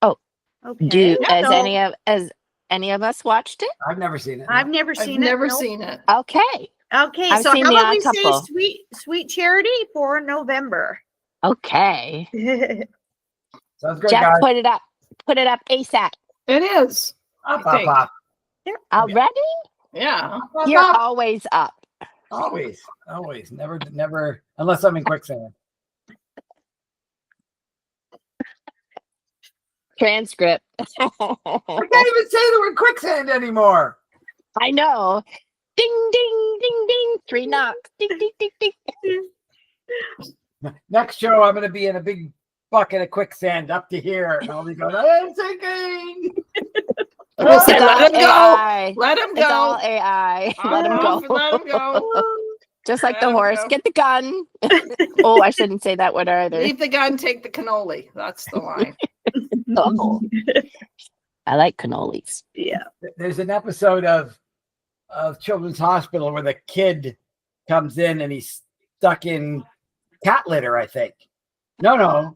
Speaker 2: Oh.
Speaker 3: Okay.
Speaker 2: Do as
Speaker 3: So,
Speaker 2: any of us watched it?
Speaker 1: I've never seen it.
Speaker 3: I've never
Speaker 4: I've
Speaker 3: seen it.
Speaker 4: never
Speaker 3: no.
Speaker 4: seen it.
Speaker 2: Okay.
Speaker 3: Okay,
Speaker 2: I've
Speaker 3: so
Speaker 2: seen
Speaker 3: how
Speaker 2: The
Speaker 3: about
Speaker 2: Odd
Speaker 3: we
Speaker 2: Couple.
Speaker 3: say Sweet Charity for November?
Speaker 2: Okay.
Speaker 1: Sounds good,
Speaker 2: Jeff,
Speaker 1: guys.
Speaker 2: put it up. Put it up ASAP.
Speaker 4: It is.
Speaker 1: Up,
Speaker 4: I
Speaker 1: up,
Speaker 4: think.
Speaker 1: up.
Speaker 2: Already?
Speaker 4: Yeah.
Speaker 1: Up,
Speaker 2: You're
Speaker 1: up.
Speaker 2: always up.
Speaker 1: Always, never, unless I'm in quicksand.
Speaker 2: Transcript.
Speaker 1: I can't even say the word quicksand anymore.
Speaker 2: I know. Ding, ding, ding, ding. 3 knocks. Ding, ding, ding, ding.
Speaker 1: Next show, I'm going to be in a big bucket of quicksand up to here, and I'll be going, I'm sinking.
Speaker 4: We'll say,
Speaker 2: It's all
Speaker 4: let him go.
Speaker 2: AI.
Speaker 4: Let him
Speaker 2: It's all
Speaker 4: go.
Speaker 2: AI. Let him go.
Speaker 4: Let him go.
Speaker 2: Just like
Speaker 4: Let
Speaker 2: the
Speaker 4: him
Speaker 2: horse.
Speaker 4: go.
Speaker 2: Get the gun. Oh, I shouldn't say that word either.
Speaker 4: Leave the gun, take the cannoli. That's the line.
Speaker 2: Oh. I like cannolis.
Speaker 3: Yeah.
Speaker 1: There's an episode of Children's Hospital where the kid comes in and he's stuck in cat litter, I think. No.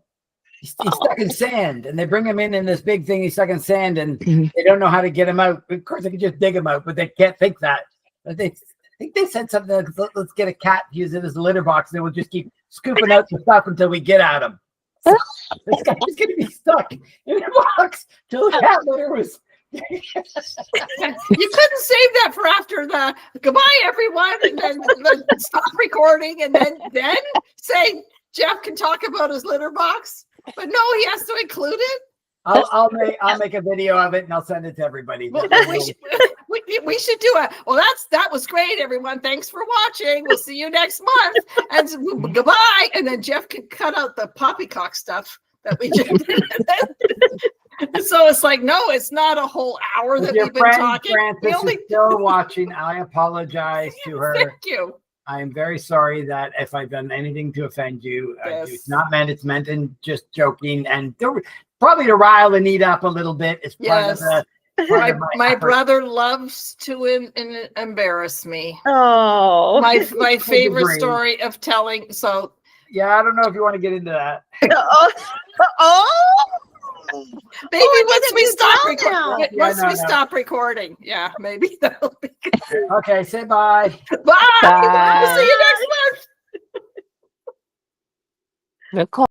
Speaker 1: He's stuck in sand, and they bring him in this big thing. He's stuck in sand, and they don't know how to get him out. Of course, they can just dig him out, but they can't think that. But I think they said something like, let's get a cat, use it as a litter box, and then we'll just keep scooping out the stuff until we get at him. So this guy is going to be stuck in a box till the cat litter was.
Speaker 4: You couldn't save that for after the goodbye, everyone, and then stop recording, and then say Jeff can talk about his litter box. But no, he has to include it.
Speaker 1: I'll make a video of it and I'll send it to everybody.
Speaker 4: Well, we should do it. Well, that was great, everyone. Thanks for watching. We'll see you next month. And goodbye. And then Jeff can cut out the poppycock stuff that we just did. So it's like, no, it's not a whole hour that
Speaker 1: Your
Speaker 4: we've been
Speaker 1: friend
Speaker 4: talking.
Speaker 1: Francis
Speaker 4: We only
Speaker 1: is still watching. I apologize to her.
Speaker 4: thank you.
Speaker 1: I am very sorry that if I've done anything to offend you,
Speaker 4: Yes.
Speaker 1: it's not meant. It's meant in just joking and probably to rile Anita up a little bit. It's part of
Speaker 4: Yes.
Speaker 1: the. part of
Speaker 4: My
Speaker 1: effort.
Speaker 4: brother loves to embarrass me.
Speaker 3: Oh.
Speaker 4: My favorite
Speaker 1: agree.
Speaker 4: story of telling. So
Speaker 1: Yeah, I don't know if you want to get into that.
Speaker 3: Oh.
Speaker 4: maybe
Speaker 3: I
Speaker 4: once
Speaker 3: didn't
Speaker 4: we
Speaker 3: do
Speaker 4: stop
Speaker 3: that
Speaker 4: recording.
Speaker 3: now.
Speaker 4: Once
Speaker 1: Yeah,
Speaker 4: we
Speaker 1: no.
Speaker 4: stop recording, yeah, maybe that'll be good.
Speaker 1: Okay, say bye.
Speaker 4: Bye.
Speaker 2: Bye.
Speaker 4: We'll see you next month.
Speaker 2: Record.